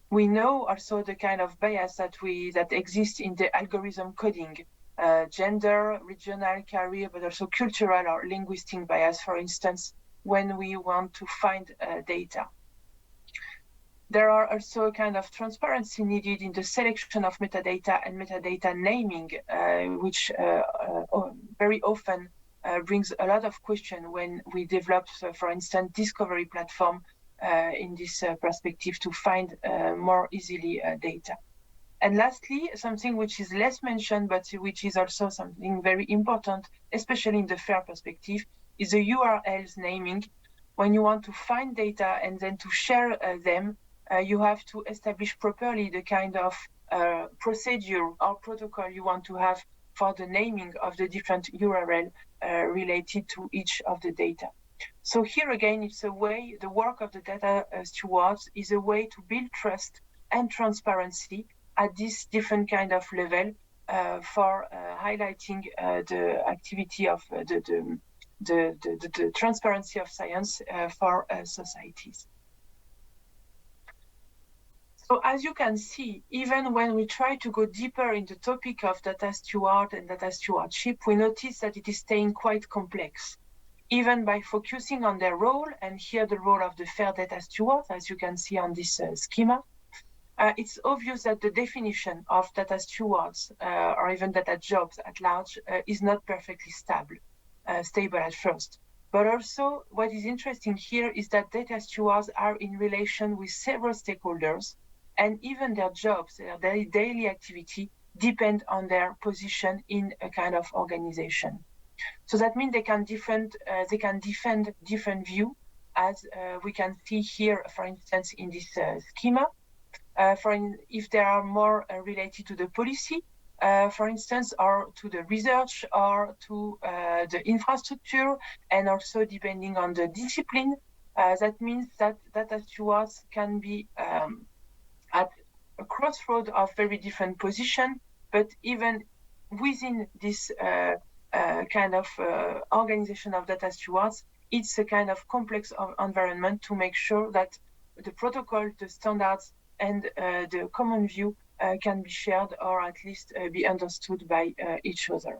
We know also the kind of bias that exists in the algorithm coding, gender, regional, career, but also cultural or linguistic bias, for instance, when we want to find data. There are also a kind of transparency needed in the selection of metadata and metadata naming, which very often brings a lot of question when we develop, for instance, discovery platform in this perspective to find more easily data. And lastly, something which is less mentioned, but which is also something very important, especially in the FAIR perspective, is the URLs naming. When you want to find data and then to share them, you have to establish properly the kind of procedure or protocol you want to have for the naming of the different URL related to each of the data. So here again, it's a way, the work of the data stewards is a way to build trust and transparency at this different kind of level for highlighting the activity of the transparency of science for societies. So as you can see, even when we try to go deeper in the topic of data steward and data stewardship, we notice that it is staying quite complex. Even by focusing on their role, and here the role of the FAIR data steward, as you can see on this schema, it's obvious that the definition of data stewards or even data jobs at large is not perfectly stable at first. But also what is interesting here is that data stewards are in relation with several stakeholders, and even their jobs, their daily activity depend on their position in a kind of organization. So that means they can defend different views, as we can see here, for instance, in this schema. If they are more related to the policy, for instance, or to the research, or to the infrastructure, and also depending on the discipline, that means that data stewards can be at a crossroad of very different positions, but even within this kind of organization of data stewards, it's a kind of complex environment to make sure that the protocol, the standards, and the common view can be shared, or at least be understood by each other.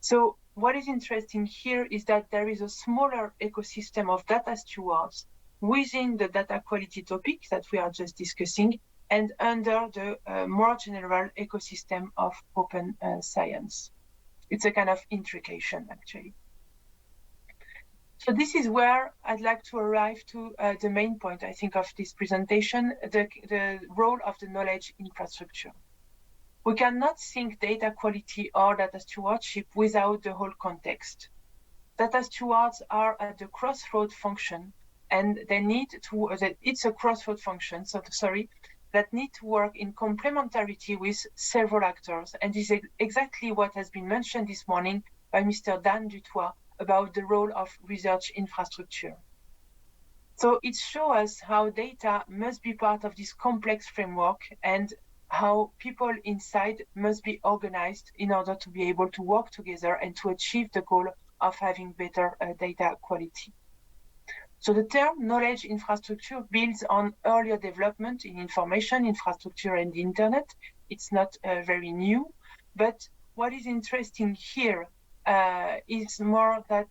So what is interesting here is that there is a smaller ecosystem of data stewards within the data quality topic that we are just discussing, and under the more general ecosystem of open science. It's a kind of intrication, actually. So this is where I'd like to arrive to the main point, I think, of this presentation, the role of the knowledge infrastructure. We cannot think data quality or data stewardship without the whole context. Data stewards are at the crossroad function, and they need to, it's a crossroad function, that need to work in complementarity with several actors. And this is exactly what has been mentioned this morning by Mr. Dan Dutoit about the role of research infrastructure. So it shows us how data must be part of this complex framework, and how people inside must be organized in order to be able to work together and to achieve the goal of having better data quality. So the term knowledge infrastructure builds on earlier development in information infrastructure and the internet. It's not very new, but what is interesting here is more that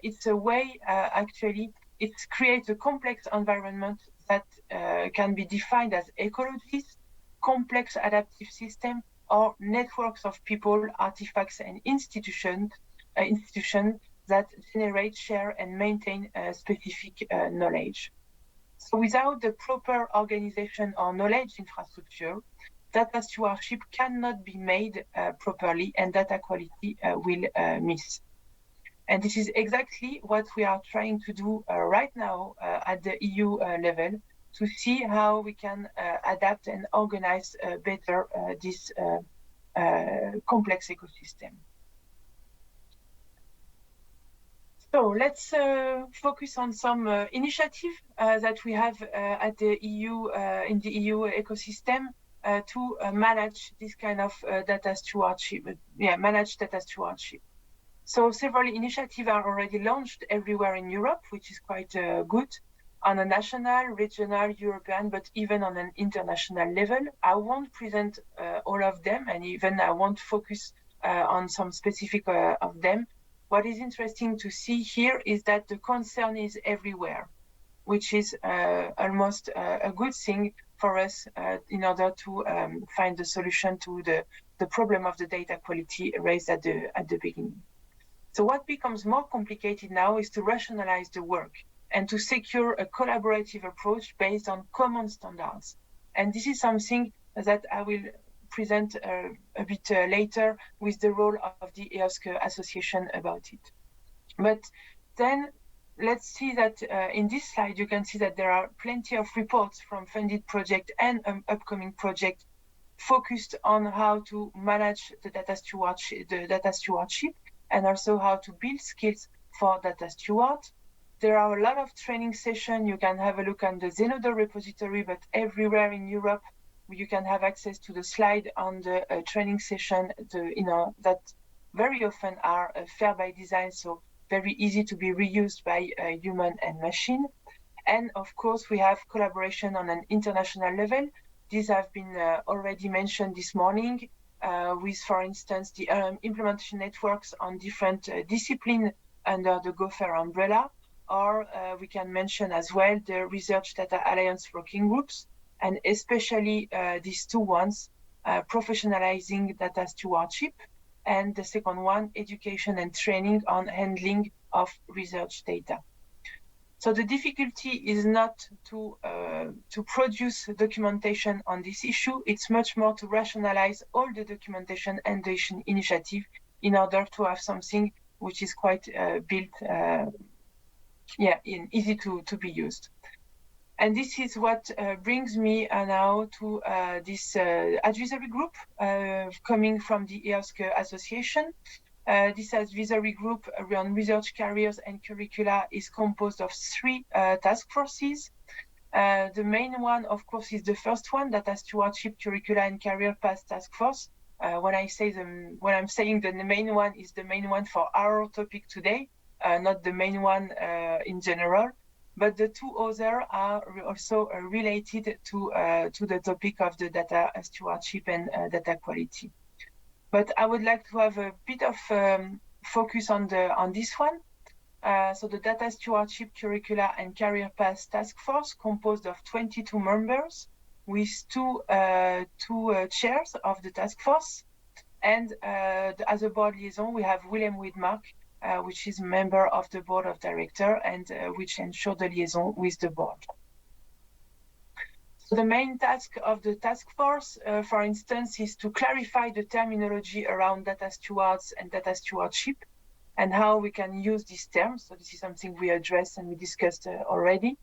it's a way, actually, it creates a complex environment that can be defined as ecologies, complex adaptive system, or networks of people, artifacts, and institutions that generate, share, and maintain specific knowledge. So without the proper organization or knowledge infrastructure, data stewardship cannot be made properly, and data quality will miss. And this is exactly what we are trying to do right now at the EU level, to see how we can adapt and organize better this complex ecosystem. So let's focus on some initiative that we have at the EU, in the EU ecosystem to manage this kind of data stewardship, manage data stewardship. So several initiatives are already launched everywhere in Europe, which is quite good, on a national, regional, European, but even on an international level. I won't present all of them, and even I won't focus on some specific of them. What is interesting to see here is that the concern is everywhere, which is almost a good thing for us in order to find the solution to the problem of the data quality raised at the beginning. So what becomes more complicated now is to rationalize the work and to secure a collaborative approach based on common standards. And this is something that I will present a bit later with the role of the SAOSC association about it. But then let's see that in this slide, you can see that there are plenty of reports from funded project and upcoming project focused on how to manage the data stewardship, and also how to build skills for data stewards. There are a lot of training sessions. You can have a look on the Zenodo repository, but everywhere in Europe, you can have access to the slide on the training session, that very often are fair by design, so very easy to be reused by human and machine. And of course, we have collaboration on an international level. These have been already mentioned this morning with, for instance, the implementation networks on different disciplines under the Gopher umbrella, or we can mention as well the Research Data Alliance working groups, and especially these two ones, professionalizing data stewardship, and the second one, education and training on handling of research data. So the difficulty is not to produce documentation on this issue. It's much more to rationalize all the documentation and the initiative in order to have something which is quite built, easy to be used. And this is what brings me now to this advisory group coming from the SAOSC Association. This advisory group around research careers and curricula is composed of 3 task forces. The main one, of course, is the first one, Data Stewardship, Curricula and Career Path Task Force. When I'm saying that the main one is the main one for our topic today, not the main one in general, but the 2 others are also related to the topic of the data stewardship and data quality. But I would like to have a bit of focus on this one. So the Data Stewardship, Curricula and Career Path Task Force, composed of 22 members, with two chairs of the task force. And as a board liaison, we have Willem Widmark, which is a member of the board of directors and which ensure the liaison with the board. So the main task of the task force, for instance, is to clarify the terminology around data stewards and data stewardship and how we can use these terms. So this is something we addressed and we discussed already.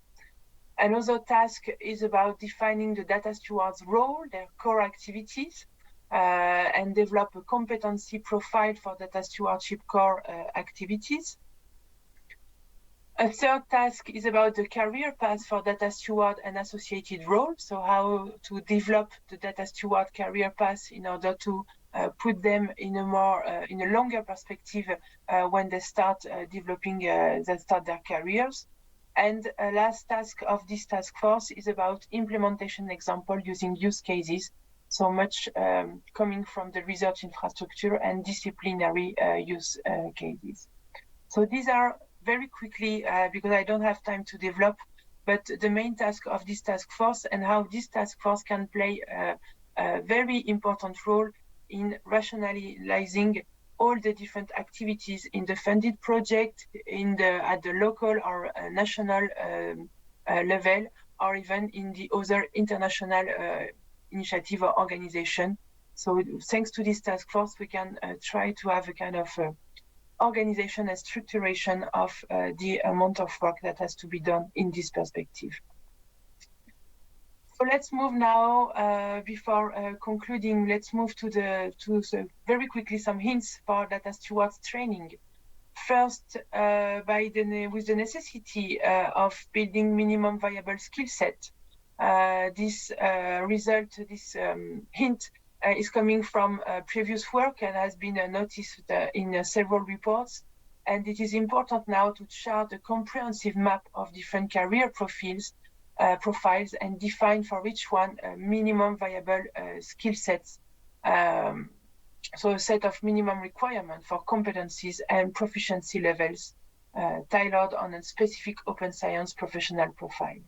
Another task is about defining the data stewards' role, their core activities, and develop a competency profile for data stewardship core activities. A third task is about the career path for data steward and associated roles. So how to develop the data steward career path in order to put them in a more in a longer perspective when they start developing, they start their careers. And a last task of this task force is about implementation example using use cases. So much coming from the research infrastructure and disciplinary use cases. So these are very quickly, because I don't have time to develop, but the main task of this task force and how this task force can play a very important role in rationalizing all the different activities in the funded project, at the local or national level, or even in the other international initiative or organization. So thanks to this task force, we can try to have a kind of organization and structuration of the amount of work that has to be done in this perspective. So let's move now, before concluding, let's move to very quickly some hints for data stewards training. First, with the necessity of building minimum viable skill set. This hint is coming from previous work and has been noticed in several reports. And it is important now to chart a comprehensive map of different career profiles and define for each one minimum viable skill sets. So a set of minimum requirements for competencies and proficiency levels tailored on a specific open science professional profile.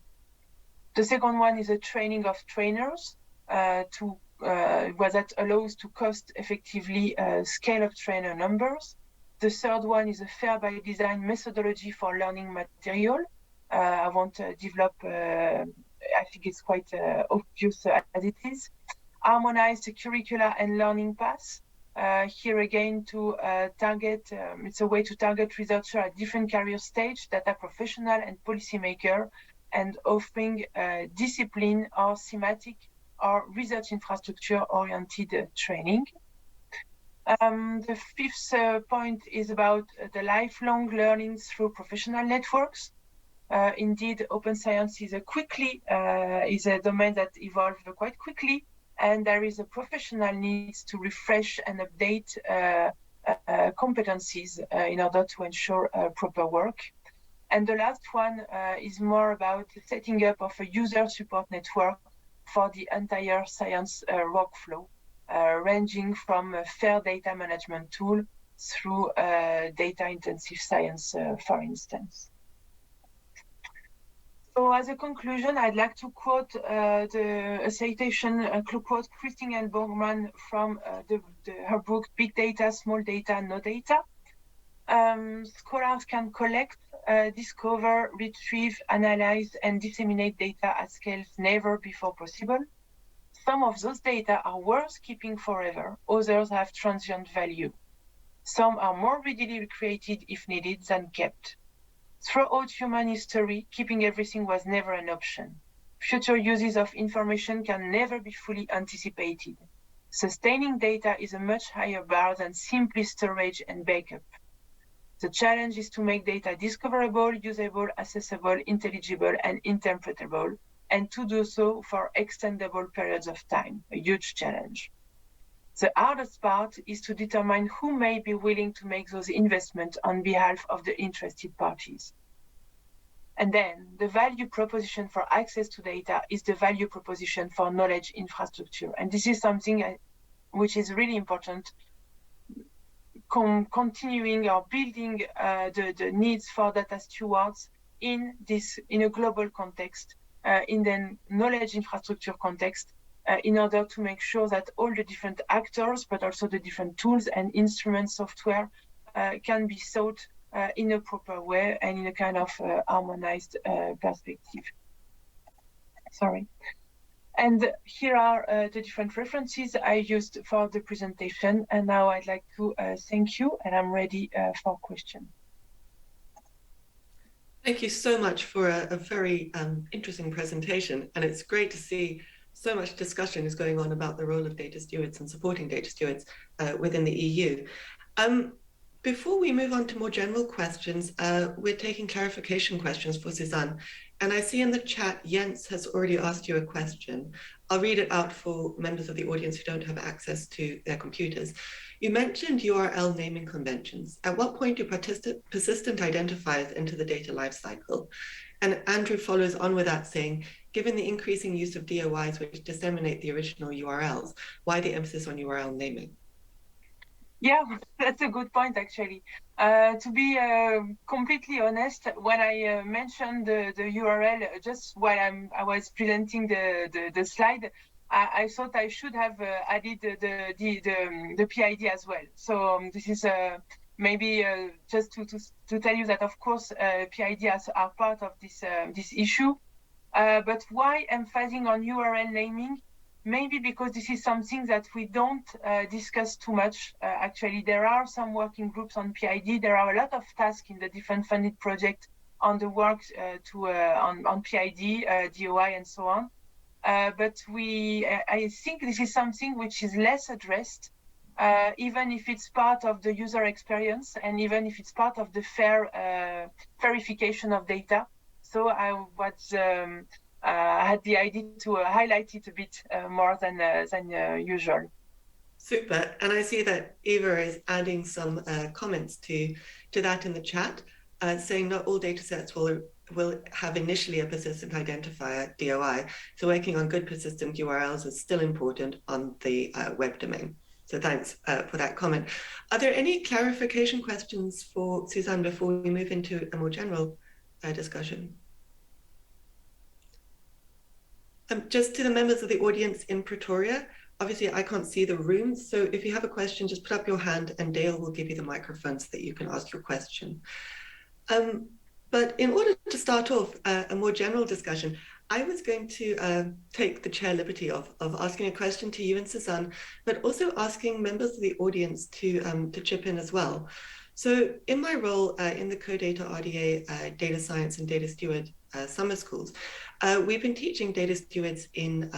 The second one is a training of trainers that allows to cost effectively scale up trainer numbers. The third one is a fair by design methodology for learning material. I won't develop, I think it's quite obvious as it is. Harmonize the curricula and learning paths. Here again to target, it's a way to target researchers at different career stage, data professional and policymaker, and offering discipline or thematic or research infrastructure oriented training. The fifth point is about the lifelong learning through professional networks. Indeed, open science is a domain that evolved quite quickly, and there is a professional needs to refresh and update competencies in order to ensure proper work. And the last one is more about setting up of a user support network for the entire science workflow, ranging from a fair data management tool through data intensive science, for instance. So as a conclusion, I'd like to quote a citation, quote Christine Borgman from her book, Big Data, Small Data, No Data. Scholars can collect, discover, retrieve, analyze, and disseminate data at scales never before possible. Some of those data are worth keeping forever, others have transient value. Some are more readily recreated if needed than kept. Throughout human history, keeping everything was never an option. Future uses of information can never be fully anticipated. Sustaining data is a much higher bar than simply storage and backup. The challenge is to make data discoverable, usable, accessible, intelligible, and interpretable, and to do so for extendable periods of time, a huge challenge. The hardest part is to determine who may be willing to make those investments on behalf of the interested parties. And then the value proposition for access to data is the value proposition for knowledge infrastructure. And this is something which is really important, continuing or building the needs for data stewards in a global context, in the knowledge infrastructure context, in order to make sure that all the different actors, but also the different tools and instruments, software, can be sought in a proper way and in a kind of harmonized perspective. Sorry. And here are the different references I used for the presentation. And now I'd like to thank you, and I'm ready for questions. Thank you so much for a very interesting presentation. And it's great to see so much discussion is going on about the role of data stewards and supporting data stewards within the EU. Before we move on to more general questions, we're taking clarification questions for Suzanne. And I see in the chat, Jens has already asked you a question. I'll read it out for members of the audience who don't have access to their computers. You mentioned URL naming conventions. At what point do persistent identifiers enter the data lifecycle? And Andrew follows on with that saying, given the increasing use of DOIs which disseminate the original URLs, why the emphasis on URL naming? Yeah, that's a good point, actually. To be completely honest, when I mentioned the URL, just while I was presenting the slide, I thought I should have added the PID as well. So this is maybe just to tell you that, of course, PIDs are part of this issue. But why emphasizing on URL naming? Maybe because this is something that we don't discuss too much. Actually, there are some working groups on PID. There are a lot of tasks in the different funded projects on the work on PID, DOI, and so on. But I think this is something which is less addressed, even if it's part of the user experience and even if it's part of the fair verification of data. So I had the idea to highlight it a bit more than usual. Super. And I see that Eva is adding some comments to that in the chat, saying not all data sets will have initially a persistent identifier, DOI. So working on good persistent URLs is still important on the web domain. So thanks for that comment. Are there any clarification questions for Suzanne before we move into a more general discussion? Just to the members of the audience in Pretoria, obviously I can't see the room, so if you have a question, just put up your hand and Dale will give you the microphone so that you can ask your question. But in order to start off a more general discussion, I was going to take the chair liberty of asking a question to you and Suzanne, but also asking members of the audience to chip in as well. So in my role in the CoData RDA Data Science and Data Steward summer schools, we've been teaching data stewards in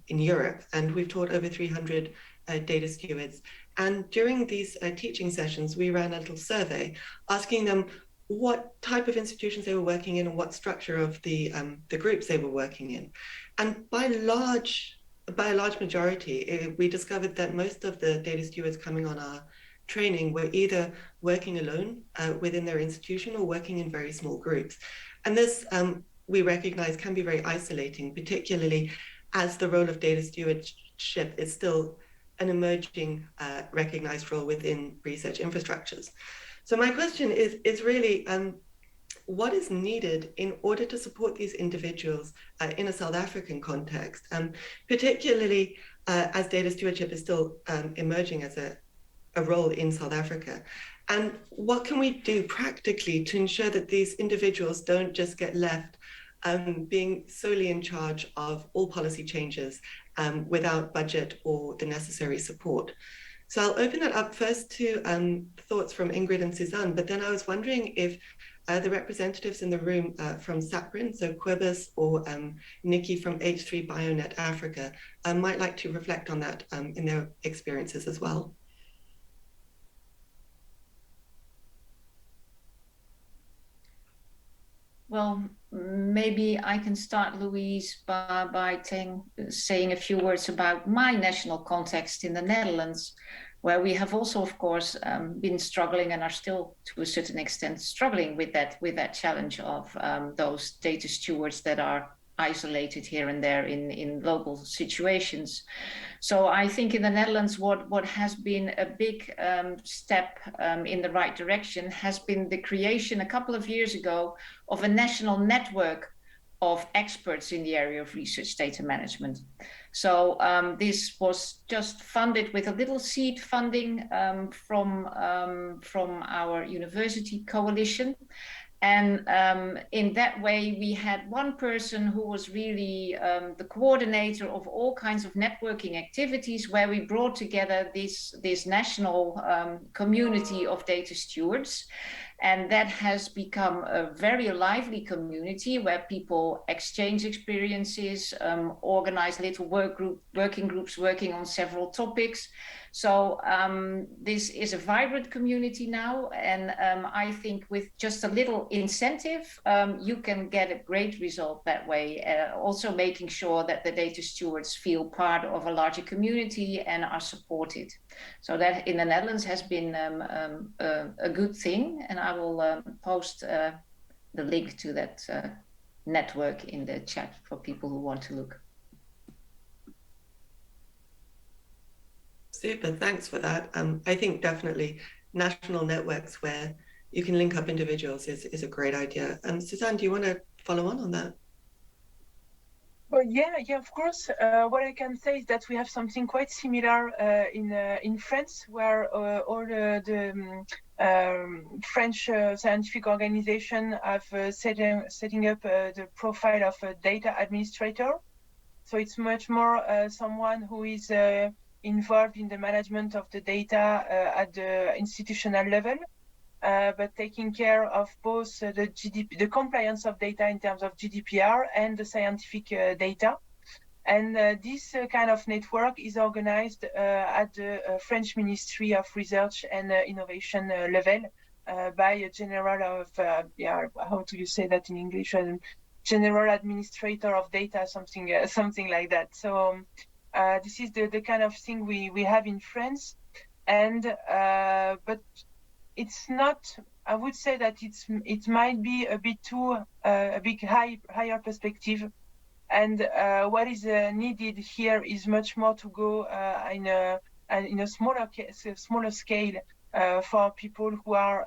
Europe, and we've taught over 300 data stewards. And during these teaching sessions, we ran a little survey asking them what type of institutions they were working in and what structure of the groups they were working in. And by a large majority, we discovered that most of the data stewards coming on our training were either working alone within their institution or working in very small groups. And this, we recognize, can be very isolating, particularly as the role of data stewardship is still an emerging recognized role within research infrastructures. So my question is really, what is needed in order to support these individuals in a South African context, particularly as data stewardship is still emerging as a role in South Africa. And what can we do practically to ensure that these individuals don't just get left being solely in charge of all policy changes without budget or the necessary support? So I'll open that up first to thoughts from Ingrid and Suzanne, but then I was wondering if the representatives in the room from SAPRIN, so Quibus, or Nikki from H3 Bionet Africa, might like to reflect on that in their experiences as well. Well, maybe I can start, Louise, by saying a few words about my national context in the Netherlands, where we have also, of course, been struggling and are still, to a certain extent, struggling with that challenge of those data stewards that are isolated here and there in local situations. So I think in the Netherlands, what has been a big step in the right direction has been the creation a couple of years ago of a national network of experts in the area of research data management. So this was just funded with a little seed funding from our university coalition. And in that way, we had one person who was really the coordinator of all kinds of networking activities, where we brought together this national community of data stewards. And that has become a very lively community where people exchange experiences, organize little working groups working on several topics. So this is a vibrant community now, and I think with just a little incentive, you can get a great result that way. Also making sure that the data stewards feel part of a larger community and are supported. So that in the Netherlands has been a good thing, and I will post the link to that network in the chat for people who want to look. Super, thanks for that. I think definitely national networks where you can link up individuals is a great idea. Suzanne, do you want to follow on that? Well, yeah, of course. What I can say is that we have something quite similar in France, where all the French scientific organization have setting up the profile of a data administrator. So it's much more someone who is involved in the management of the data at the institutional level, but taking care of both the compliance of data in terms of GDPR and the scientific data. And this kind of network is organized at the French Ministry of Research and Innovation level by a general of, how do you say that in English? General administrator of data, something like that. So this is the kind of thing we have in France, and but it's not. I would say that it might be a bit too a big higher perspective, and what is needed here is much more to go in a smaller scale for people who are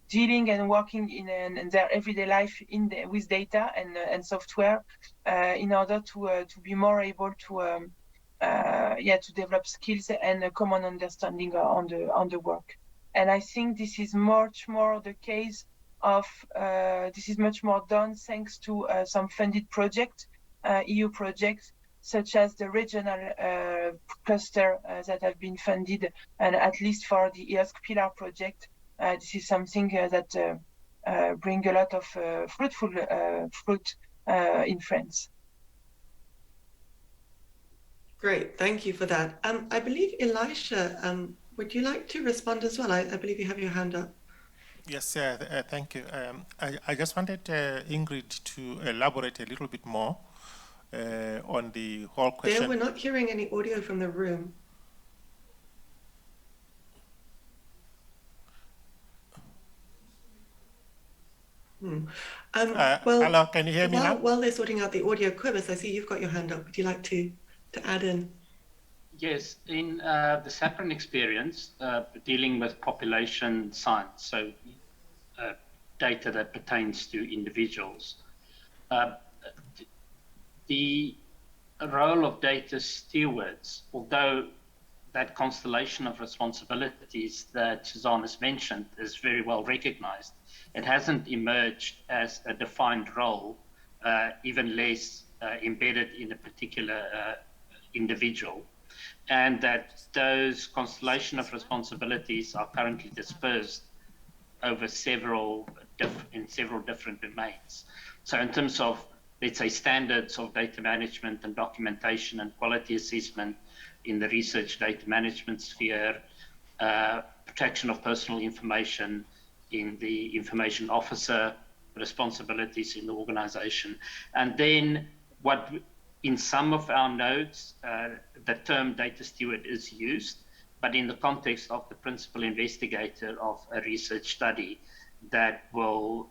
dealing and working in their everyday life with data and software in order to be more able to develop skills and a common understanding on the work. And I think this is much more the case of this is much more done thanks to some funded projects, EU projects, such as the regional cluster that have been funded, and at least for the SAOSC Pillar project, this is something that bring a lot of fruitful fruit in France. Great, thank you for that. I believe Elisha, would you like to respond as well? I believe you have your hand up. Yes, thank you. I just wanted Ingrid to elaborate a little bit more on the whole question. We're not hearing any audio from the room. Hello, can you hear me now? While they're sorting out the audio, Quibus, I see you've got your hand up. Would you like to add in? Yes, in the SAPRIN experience, dealing with population science, so data that pertains to individuals. The role of data stewards, although that constellation of responsibilities that Suzanne has mentioned is very well recognized, it hasn't emerged as a defined role, even less embedded in a particular individual. And that those constellation of responsibilities are currently dispersed over several different domains. So in terms of, let's say, standards of data management and documentation and quality assessment in the research data management sphere, protection of personal information in the information officer responsibilities in the organization. And then what in some of our notes, the term data steward is used, but in the context of the principal investigator of a research study that will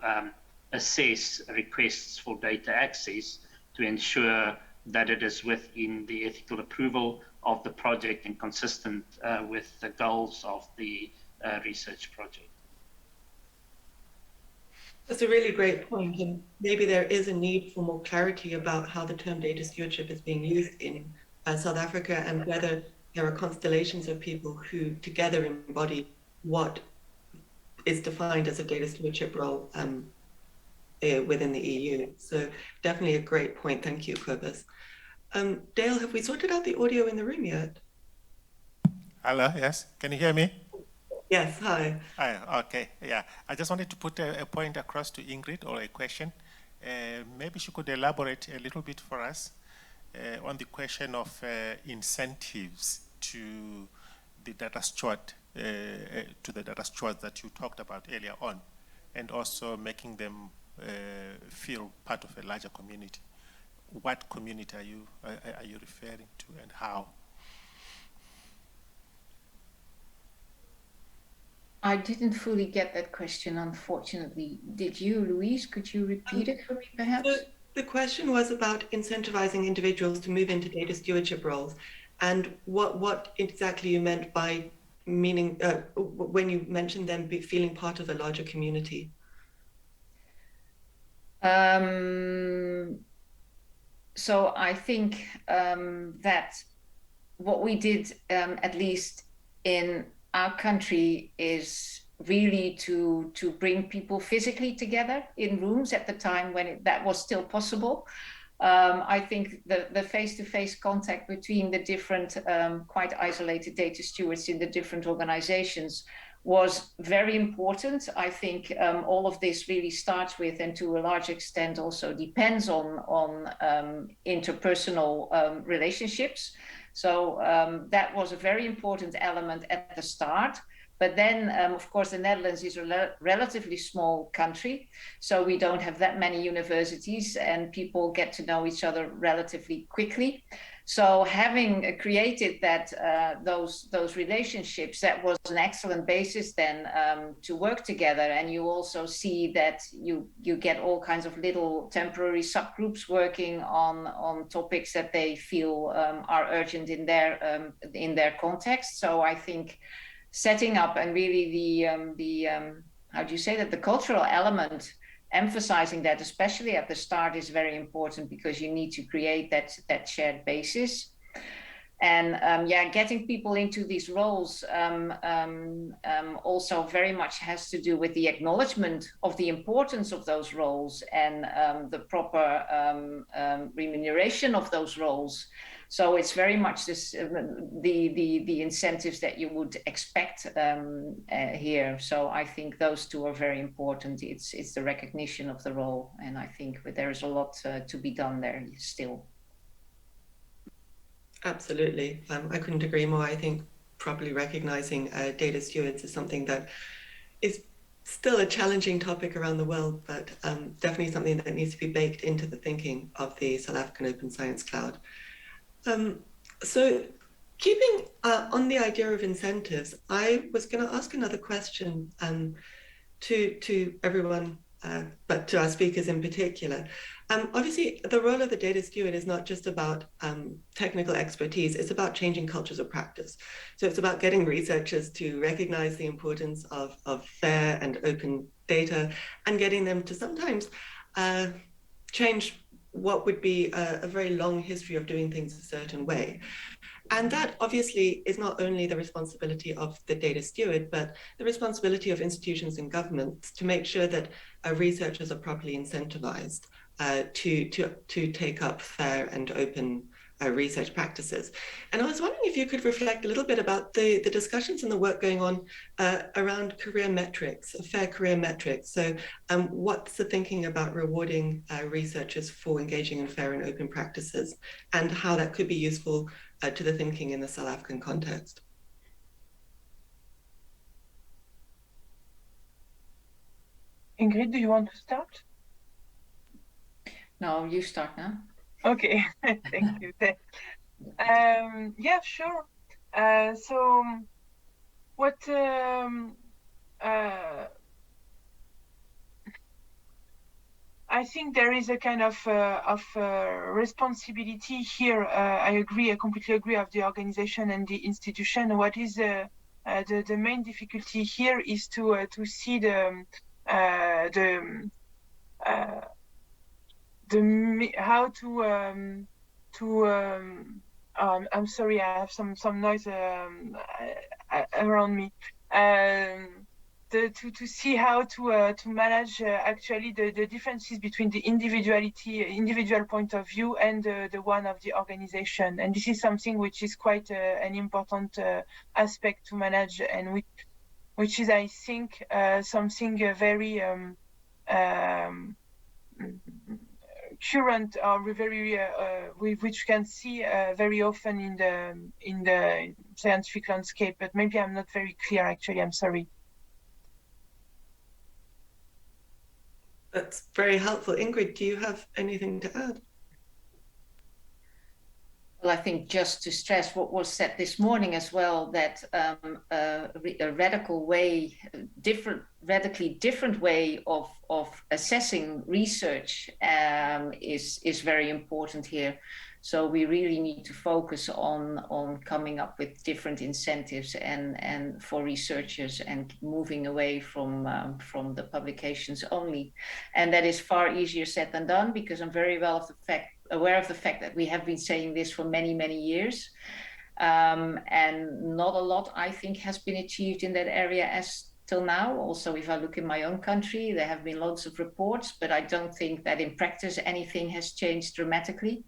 assess requests for data access to ensure that it is within the ethical approval of the project and consistent with the goals of the research project. That's a really great point, and maybe there is a need for more clarity about how the term data stewardship is being used in South Africa, and whether there are constellations of people who together embody what is defined as a data stewardship role within the EU. So definitely a great point. Thank you, Cobus. Dale, have we sorted out the audio in the room yet? Hello, yes, can you hear me? Yes, hi. Hi, okay, yeah. I just wanted to put a point across to Ingrid, or a question. Maybe she could elaborate a little bit for us on the question of incentives to the data steward, that you talked about earlier on, and also making them feel part of a larger community. What community are you referring to, and how? I didn't fully get that question, unfortunately. Did you, Louise? Could you repeat it for me, perhaps? The question was about incentivizing individuals to move into data stewardship roles, and what exactly you meant by meaning when you mentioned them feeling part of a larger community. So I think that what we did, at least in our country, is really to bring people physically together in rooms at the time when that was still possible. I think the face-to-face contact between the different quite isolated data stewards in the different organizations was very important. I think all of this really starts with, and to a large extent also depends on interpersonal relationships. So that was a very important element at the start. But then, of course, the Netherlands is a relatively small country, so we don't have that many universities, and people get to know each other relatively quickly. So having created that those relationships, that was an excellent basis then to work together. And you also see that you get all kinds of little temporary subgroups working on topics that they feel are urgent in their context. So I think setting up, and really the how do you say that, the cultural element, emphasizing that especially at the start, is very important, because you need to create that shared basis. And getting people into these roles also very much has to do with the acknowledgement of the importance of those roles, and the proper remuneration of those roles. So it's very much this, the incentives that you would expect here. So I think those two are very important. It's the recognition of the role, and I think there is a lot to be done there still. Absolutely, I couldn't agree more. I think properly recognizing data stewards is something that is still a challenging topic around the world, but definitely something that needs to be baked into the thinking of the South African Open Science Cloud. So keeping on the idea of incentives, I was going to ask another question to everyone but to our speakers in particular. Obviously, the role of the data steward is not just about technical expertise, it's about changing cultures of practice. So it's about getting researchers to recognize the importance of fair and open data and getting them to sometimes change what would be a very long history of doing things a certain way. And that obviously is not only the responsibility of the data steward, but the responsibility of institutions and governments to make sure that researchers are properly incentivized to take up fair and open research practices. And I was wondering if you could reflect a little bit about the discussions and the work going on around career metrics, fair career metrics. So what's the thinking about rewarding researchers for engaging in fair and open practices, and how that could be useful to the thinking in the South African context? Ingrid, do you want to start? No, you start now. Okay, thank you. Yeah, sure. So what I think there is a kind of responsibility here. I agree, I completely agree, of the organization and the institution. What is the main difficulty here is to see how to I'm sorry, I have some noise around me. To see how to manage actually the differences between the individual point of view and the one of the organization. And this is something which is quite an important aspect to manage, and which is, I think, something very current, or very which you can see very often in the scientific landscape. But maybe I'm not very clear. Actually, I'm sorry. That's very helpful. Ingrid, do you have anything to add? Well, I think just to stress what was said this morning as well, that a radically different way of assessing research is very important here. So we really need to focus on coming up with different incentives and for researchers, and moving away from the publications only. And that is far easier said than done, because I'm very well aware of the fact that we have been saying this for many, many years. And not a lot, I think, has been achieved in that area as till now. Also, if I look in my own country, there have been loads of reports, but I don't think that in practice anything has changed dramatically.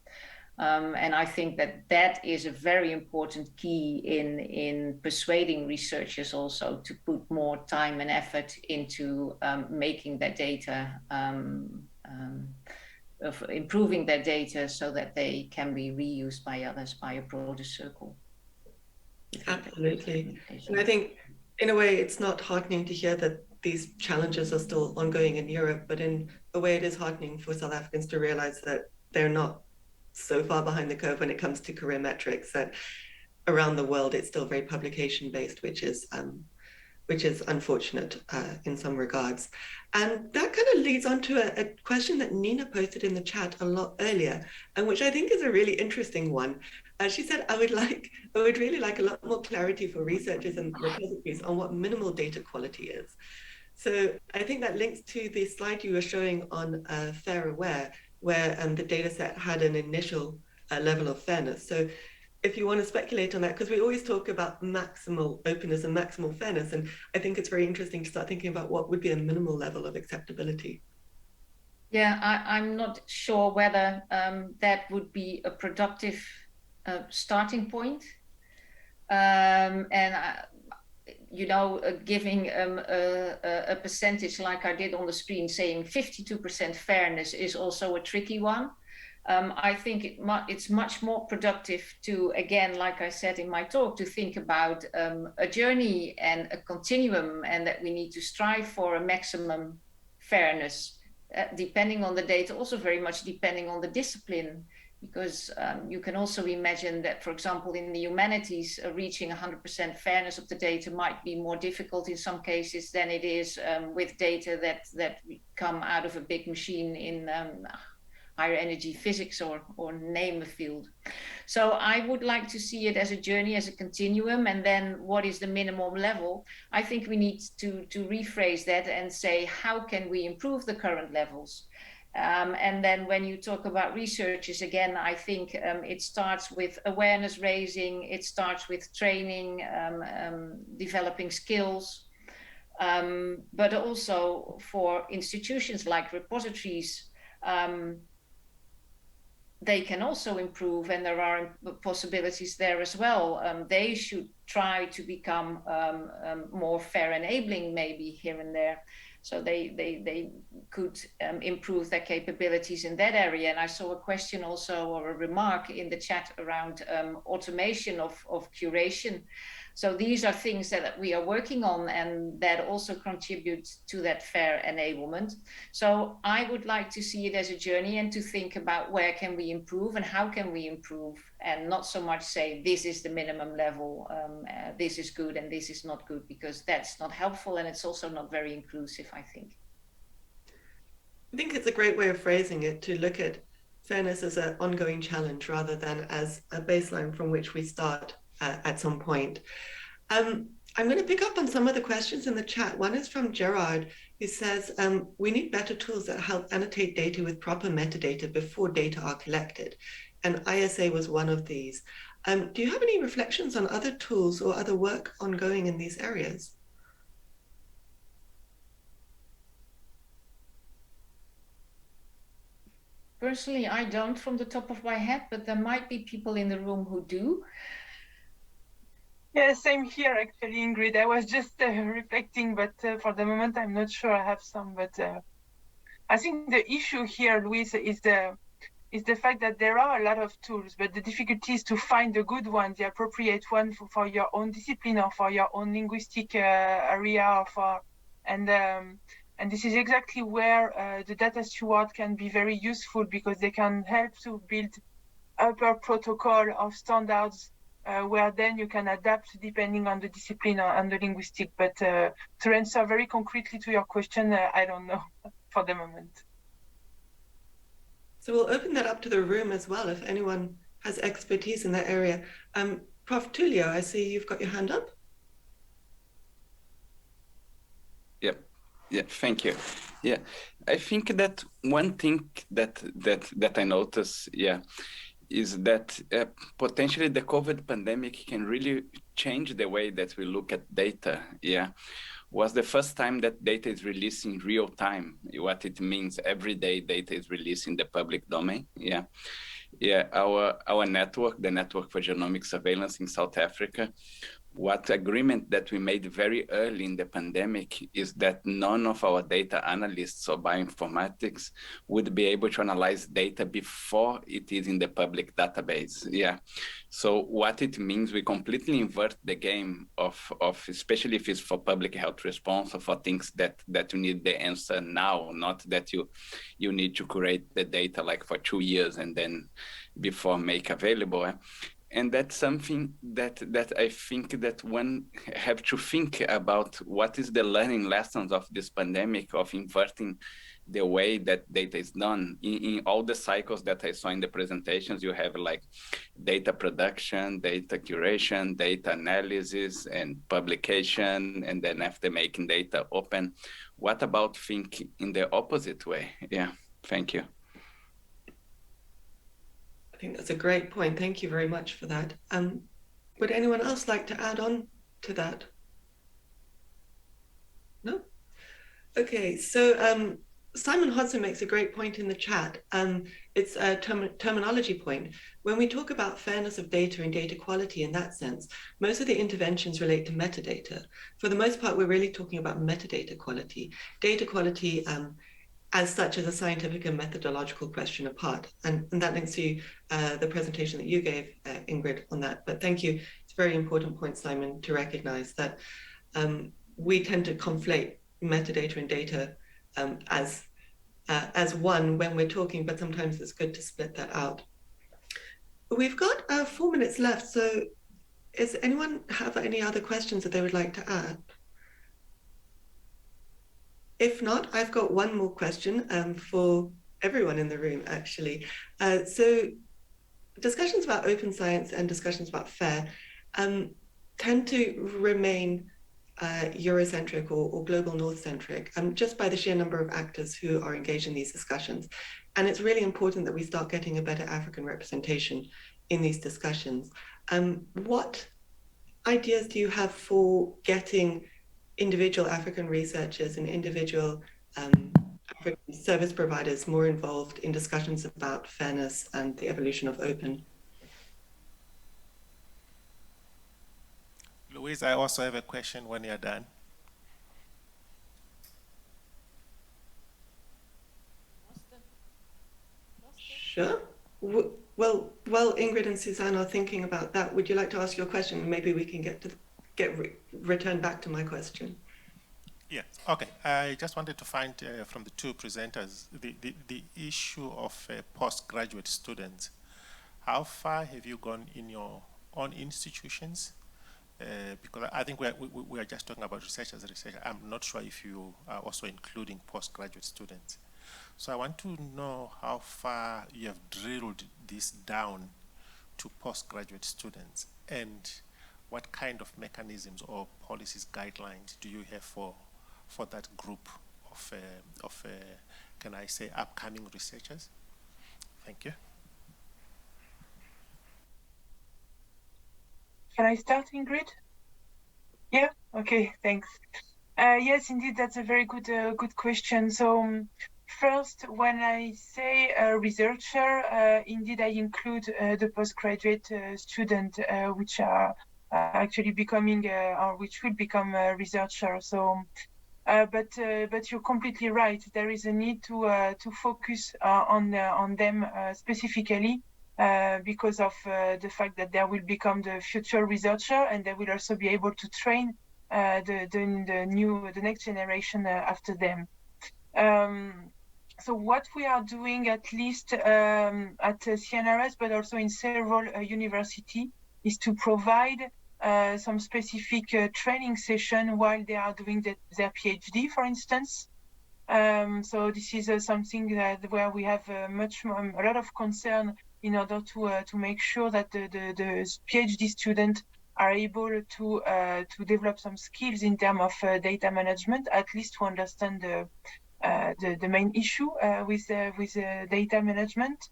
And I think that is a very important key in persuading researchers also to put more time and effort into making their data, of improving their data so that they can be reused by others, by a broader circle. Absolutely. And I think in a way it's not heartening to hear that these challenges are still ongoing in Europe, but in a way it is heartening for South Africans to realize that they're not so far behind the curve when it comes to career metrics, that around the world it's still very publication based, which is unfortunate in some regards. And that kind of leads on to a question that Nina posted in the chat a lot earlier, and which I think is a really interesting one. She said, I would really like a lot more clarity for researchers and repositories on what minimal data quality is. So I think that links to the slide you were showing on FairAware, where the data set had an initial level of fairness. So if you want to speculate on that, because we always talk about maximal openness and maximal fairness, and I think it's very interesting to start thinking about what would be a minimal level of acceptability. Yeah, I'm not sure whether that would be a productive starting point. Giving a percentage like I did on the screen, saying 52% fairness is also a tricky one. I think it's much more productive to, again, like I said in my talk, to think about a journey and a continuum, and that we need to strive for a maximum fairness, depending on the data, also very much depending on the discipline. because you can also imagine that, for example, in the humanities, reaching 100% fairness of the data might be more difficult in some cases than it is with data that come out of a big machine in higher energy physics or name a field. So I would like to see it as a journey, as a continuum, and then what is the minimum level? I think we need to rephrase that and say, how can we improve the current levels? And then when you talk about researchers, again, I think it starts with awareness raising, it starts with training, developing skills, but also for institutions like repositories, they can also improve, and there are possibilities there as well. They should try to become more fair enabling, maybe here and there. So they could improve their capabilities in that area. And I saw a question also, or a remark in the chat around automation of curation. So these are things that we are working on and that also contribute to that fair enablement. So I would like to see it as a journey and to think about where can we improve and how can we improve, and not so much say this is the minimum level, this is good and this is not good, because that's not helpful and it's also not very inclusive, I think. I think it's a great way of phrasing it, to look at fairness as an ongoing challenge rather than as a baseline from which we start at some point. I'm going to pick up on some of the questions in the chat. One is from Gerard, who says, we need better tools that help annotate data with proper metadata before data are collected. And ISA was one of these. Do you have any reflections on other tools or other work ongoing in these areas? Personally, I don't from the top of my head, but there might be people in the room who do. Yeah, same here, actually, Ingrid. I was just reflecting, but for the moment, I'm not sure I have some. But I think the issue here, Louise, is the fact that there are a lot of tools, but the difficulty is to find the good one, the appropriate one for your own discipline or for your own linguistic area, and this is exactly where the data steward can be very useful, because they can help to build upper protocol of standards where then you can adapt depending on the discipline and the linguistic. But to answer very concretely to your question, I don't know for the moment. So we'll open that up to the room as well, if anyone has expertise in that area. Prof. Tullio, I see you've got your hand up. Yeah, thank you. Yeah, I think that one thing that I notice, is that potentially the COVID pandemic can really change the way that we look at data. Was the first time that data is released in real time. What it means, every day data is released in the public domain. Our network, the Network for Genomic Surveillance in South Africa, what agreement that we made very early in the pandemic is that none of our data analysts or bioinformatics would be able to analyze data before it is in the public database. So what it means, we completely invert the game of especially if it's for public health response or for things that you need the answer now, not that you need to create the data like for 2 years and then before make available. And that's something that I think that one have to think about, what is the learning lessons of this pandemic, of inverting the way that data is done. In all the cycles that I saw in the presentations, you have like data production, data curation, data analysis, and publication, and then after making data open. What about think in the opposite way? Thank you. I think that's a great point. Thank you very much for that. Would anyone else like to add on to that? No? Okay, so Simon Hodson makes a great point in the chat. It's a terminology point. When we talk about fairness of data and data quality in that sense, most of the interventions relate to metadata. For the most part, we're really talking about metadata quality. Data quality as such as a scientific and methodological question apart. And that links to the presentation that you gave, Ingrid, on that. But thank you. It's a very important point, Simon, to recognize that we tend to conflate metadata and data as one when we're talking, but sometimes it's good to split that out. we've got 4 minutes left, so does anyone have any other questions that they would like to add? If not, I've got one more question for everyone in the room, actually. So discussions about open science and discussions about FAIR tend to remain Eurocentric or global North-centric, just by the sheer number of actors who are engaged in these discussions. And it's really important that we start getting a better African representation in these discussions. What ideas do you have for getting individual African researchers and individual African service providers more involved in discussions about fairness and the evolution of open? Louise, I also have a question when you're done. Sure. Well, while Ingrid and Suzanne are thinking about that, would you like to ask your question? Maybe we can return back to my question. Yeah, okay. I just wanted to find from the two presenters the issue of postgraduate students. How far have you gone in your own institutions? Because I think we are just talking about research as a researcher. I'm not sure if you are also including postgraduate students. So I want to know how far you have drilled this down to postgraduate students, and what kind of mechanisms or policies, guidelines do you have for that group of can I say, upcoming researchers? Thank you. Can I start, Ingrid? Yeah. Okay. Thanks. Yes, indeed, that's a very good question. So. First, when I say researcher, indeed I include the postgraduate student, which are actually becoming or which will become a researcher. So, but you're completely right. There is a need to focus on them specifically because of the fact that they will become the future researcher, and they will also be able to train the next generation after them. So what we are doing, at least at CNRS, but also in several universities, is to provide some specific training session while they are doing their PhD, for instance. So this is something where we have a lot of concern in order to make sure that the PhD students are able to develop some skills in terms of data management, at least to understand the main issue with data management.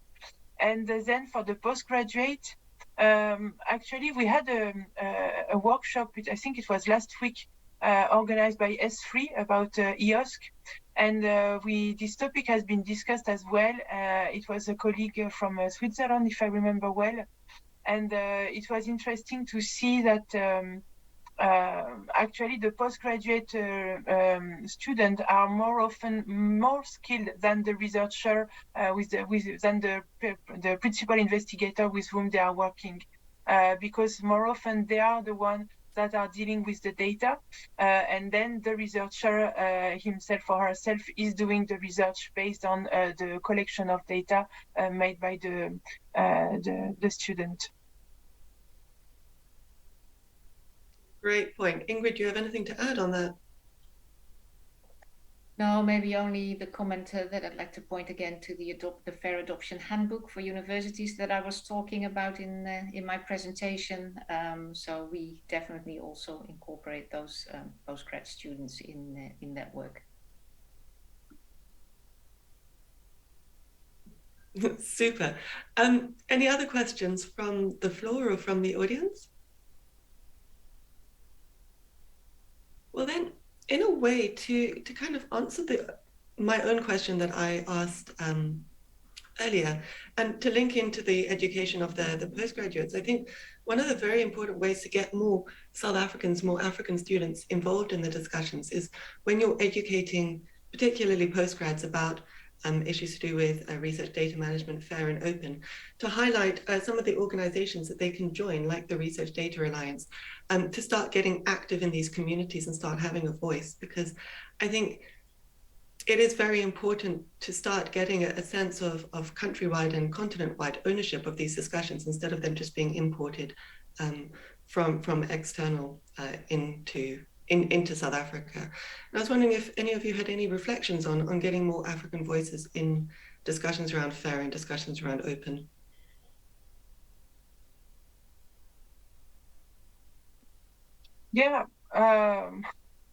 And then for the postgraduate, actually we had a workshop, which I think it was last week, organized by S3 about SAOSC, and this topic has been discussed as well. It was a colleague from Switzerland, if I remember well, and it was interesting to see that actually the postgraduate students are more often more skilled than the researcher than the principal investigator with whom they are working, because more often they are the ones that are dealing with the data, and then the researcher himself or herself is doing the research based on the collection of data made by the student. Great point. Ingrid, do you have anything to add on that? No, maybe only the comment that I'd like to point again to the Fair Adoption Handbook for universities that I was talking about in my presentation. So we definitely also incorporate those postgrad students in that work. Super. Any other questions from the floor or from the audience? Well then, in a way, to kind of answer my own question that I asked earlier, and to link into the education of the postgraduates, I think one of the very important ways to get more South Africans, more African students involved in the discussions is when you're educating, particularly postgrads, about issues to do with research data management, fair and open, to highlight some of the organizations that they can join, like the Research Data Alliance, to start getting active in these communities and start having a voice. Because I think it is very important to start getting a sense of countrywide and continent-wide ownership of these discussions instead of them just being imported from external into South Africa. And I was wondering if any of you had any reflections on getting more African voices in discussions around FAIR and discussions around open. Yeah,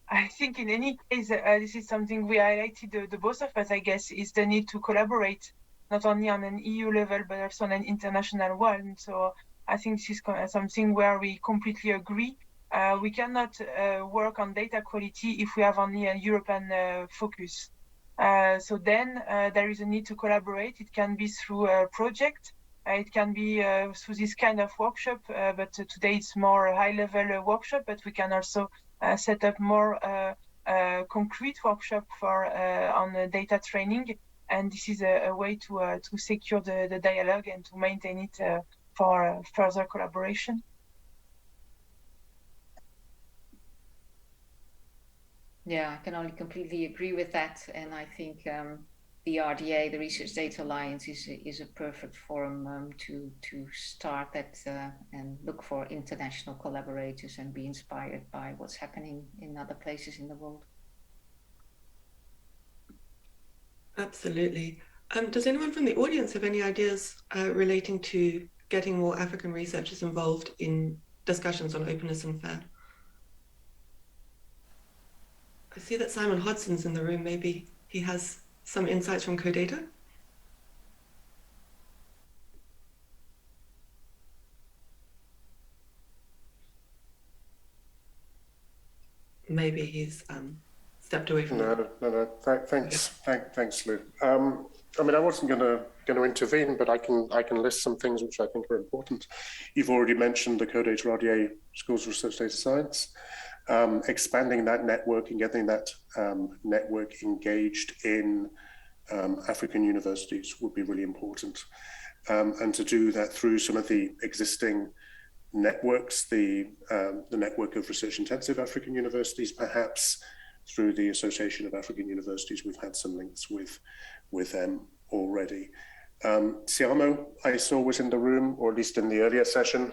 I think in any case, this is something we highlighted, the both of us, I guess, is the need to collaborate, not only on an EU level, but also on an international one. So I think this is something where we completely agree. We cannot work on data quality if we have only a European focus. So then there is a need to collaborate. It can be through a project. It can be through this kind of workshop, but today it's more a high-level workshop, but we can also set up more concrete workshop for on data training. And this is a way to secure the dialogue and to maintain it for further collaboration. Yeah, I can only completely agree with that. And I think the RDA, the Research Data Alliance, is a perfect forum to start that and look for international collaborators and be inspired by what's happening in other places in the world. Absolutely. Does anyone from the audience have any ideas relating to getting more African researchers involved in discussions on openness and FAIR? I see that Simon Hodson's in the room. Maybe he has some insights from CoData. Maybe he's stepped away from No. Thanks, Lou. I mean, I wasn't going to intervene, but I can list some things which I think are important. You've already mentioned the CoData RDA Schools of Research Data Science. Expanding that network and getting that network engaged in African universities would be really important. And to do that through some of the existing networks, the network of research-intensive African universities, perhaps through the Association of African Universities, we've had some links with them already. Siamo, I saw, was in the room, or at least in the earlier session.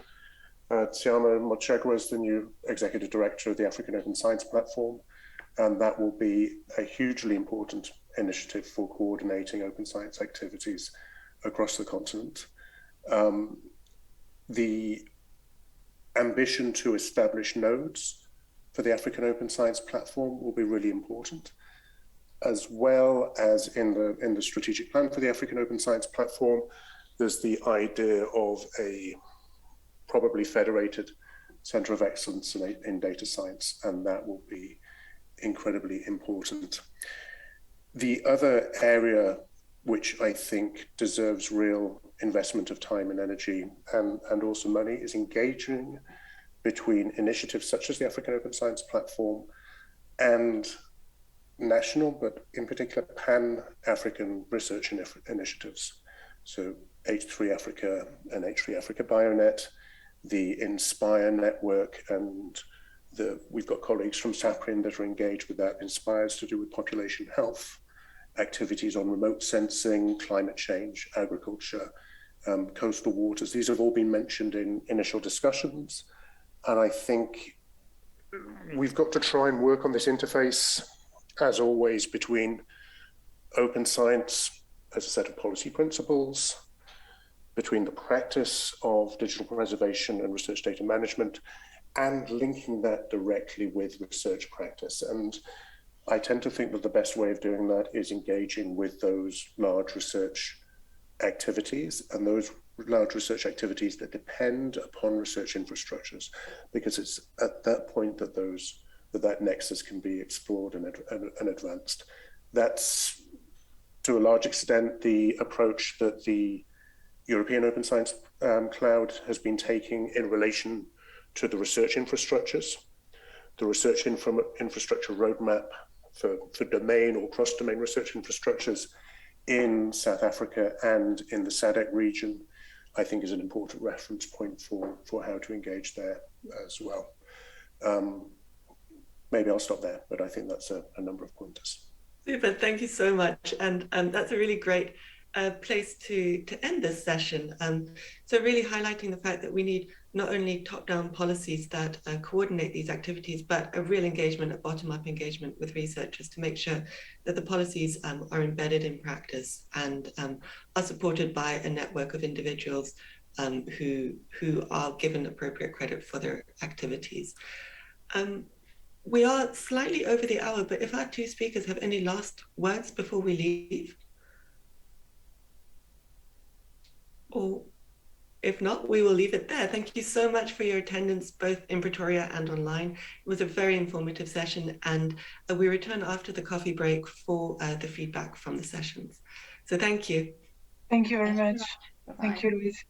Siamo Mochegwa is the new Executive Director of the African Open Science Platform, and that will be a hugely important initiative for coordinating open science activities across the continent. The ambition to establish nodes for the African Open Science Platform will be really important, as well as in the strategic plan for the African Open Science Platform. There's the idea of a probably federated center of excellence in data science, and that will be incredibly important. The other area which I think deserves real investment of time and energy and also money is engaging between initiatives such as the African Open Science Platform and national, but in particular Pan-African research initiatives. So H3 Africa and H3 Africa BioNet, the Inspire network, and we've got colleagues from SAPRIN that are engaged with that. Inspire is to do with population health, activities on remote sensing, climate change, agriculture, coastal waters. These have all been mentioned in initial discussions. And I think we've got to try and work on this interface, as always, between open science as a set of policy principles, between the practice of digital preservation and research data management, and linking that directly with research practice. And I tend to think that the best way of doing that is engaging with those large research activities and those large research activities that depend upon research infrastructures, because it's at that point that that nexus can be explored and advanced. That's, to a large extent, the approach that the European Open Science Cloud has been taking in relation to the research infrastructures. The research infrastructure roadmap for domain or cross-domain research infrastructures in South Africa and in the SADC region, I think, is an important reference point for how to engage there as well. Maybe I'll stop there, but I think that's a number of pointers. Super, thank you so much. And that's a really great place to end this session. So really highlighting the fact that we need not only top-down policies that coordinate these activities, but a real engagement, a bottom-up engagement with researchers to make sure that the policies are embedded in practice and are supported by a network of individuals who are given appropriate credit for their activities. We are slightly over the hour, but if our two speakers have any last words before we leave, or if not, we will leave it there. Thank you so much for your attendance, both in Pretoria and online. It was a very informative session, and we return after the coffee break for the feedback from the sessions. So thank you. Thank you very much. Bye-bye. Thank you, Louise.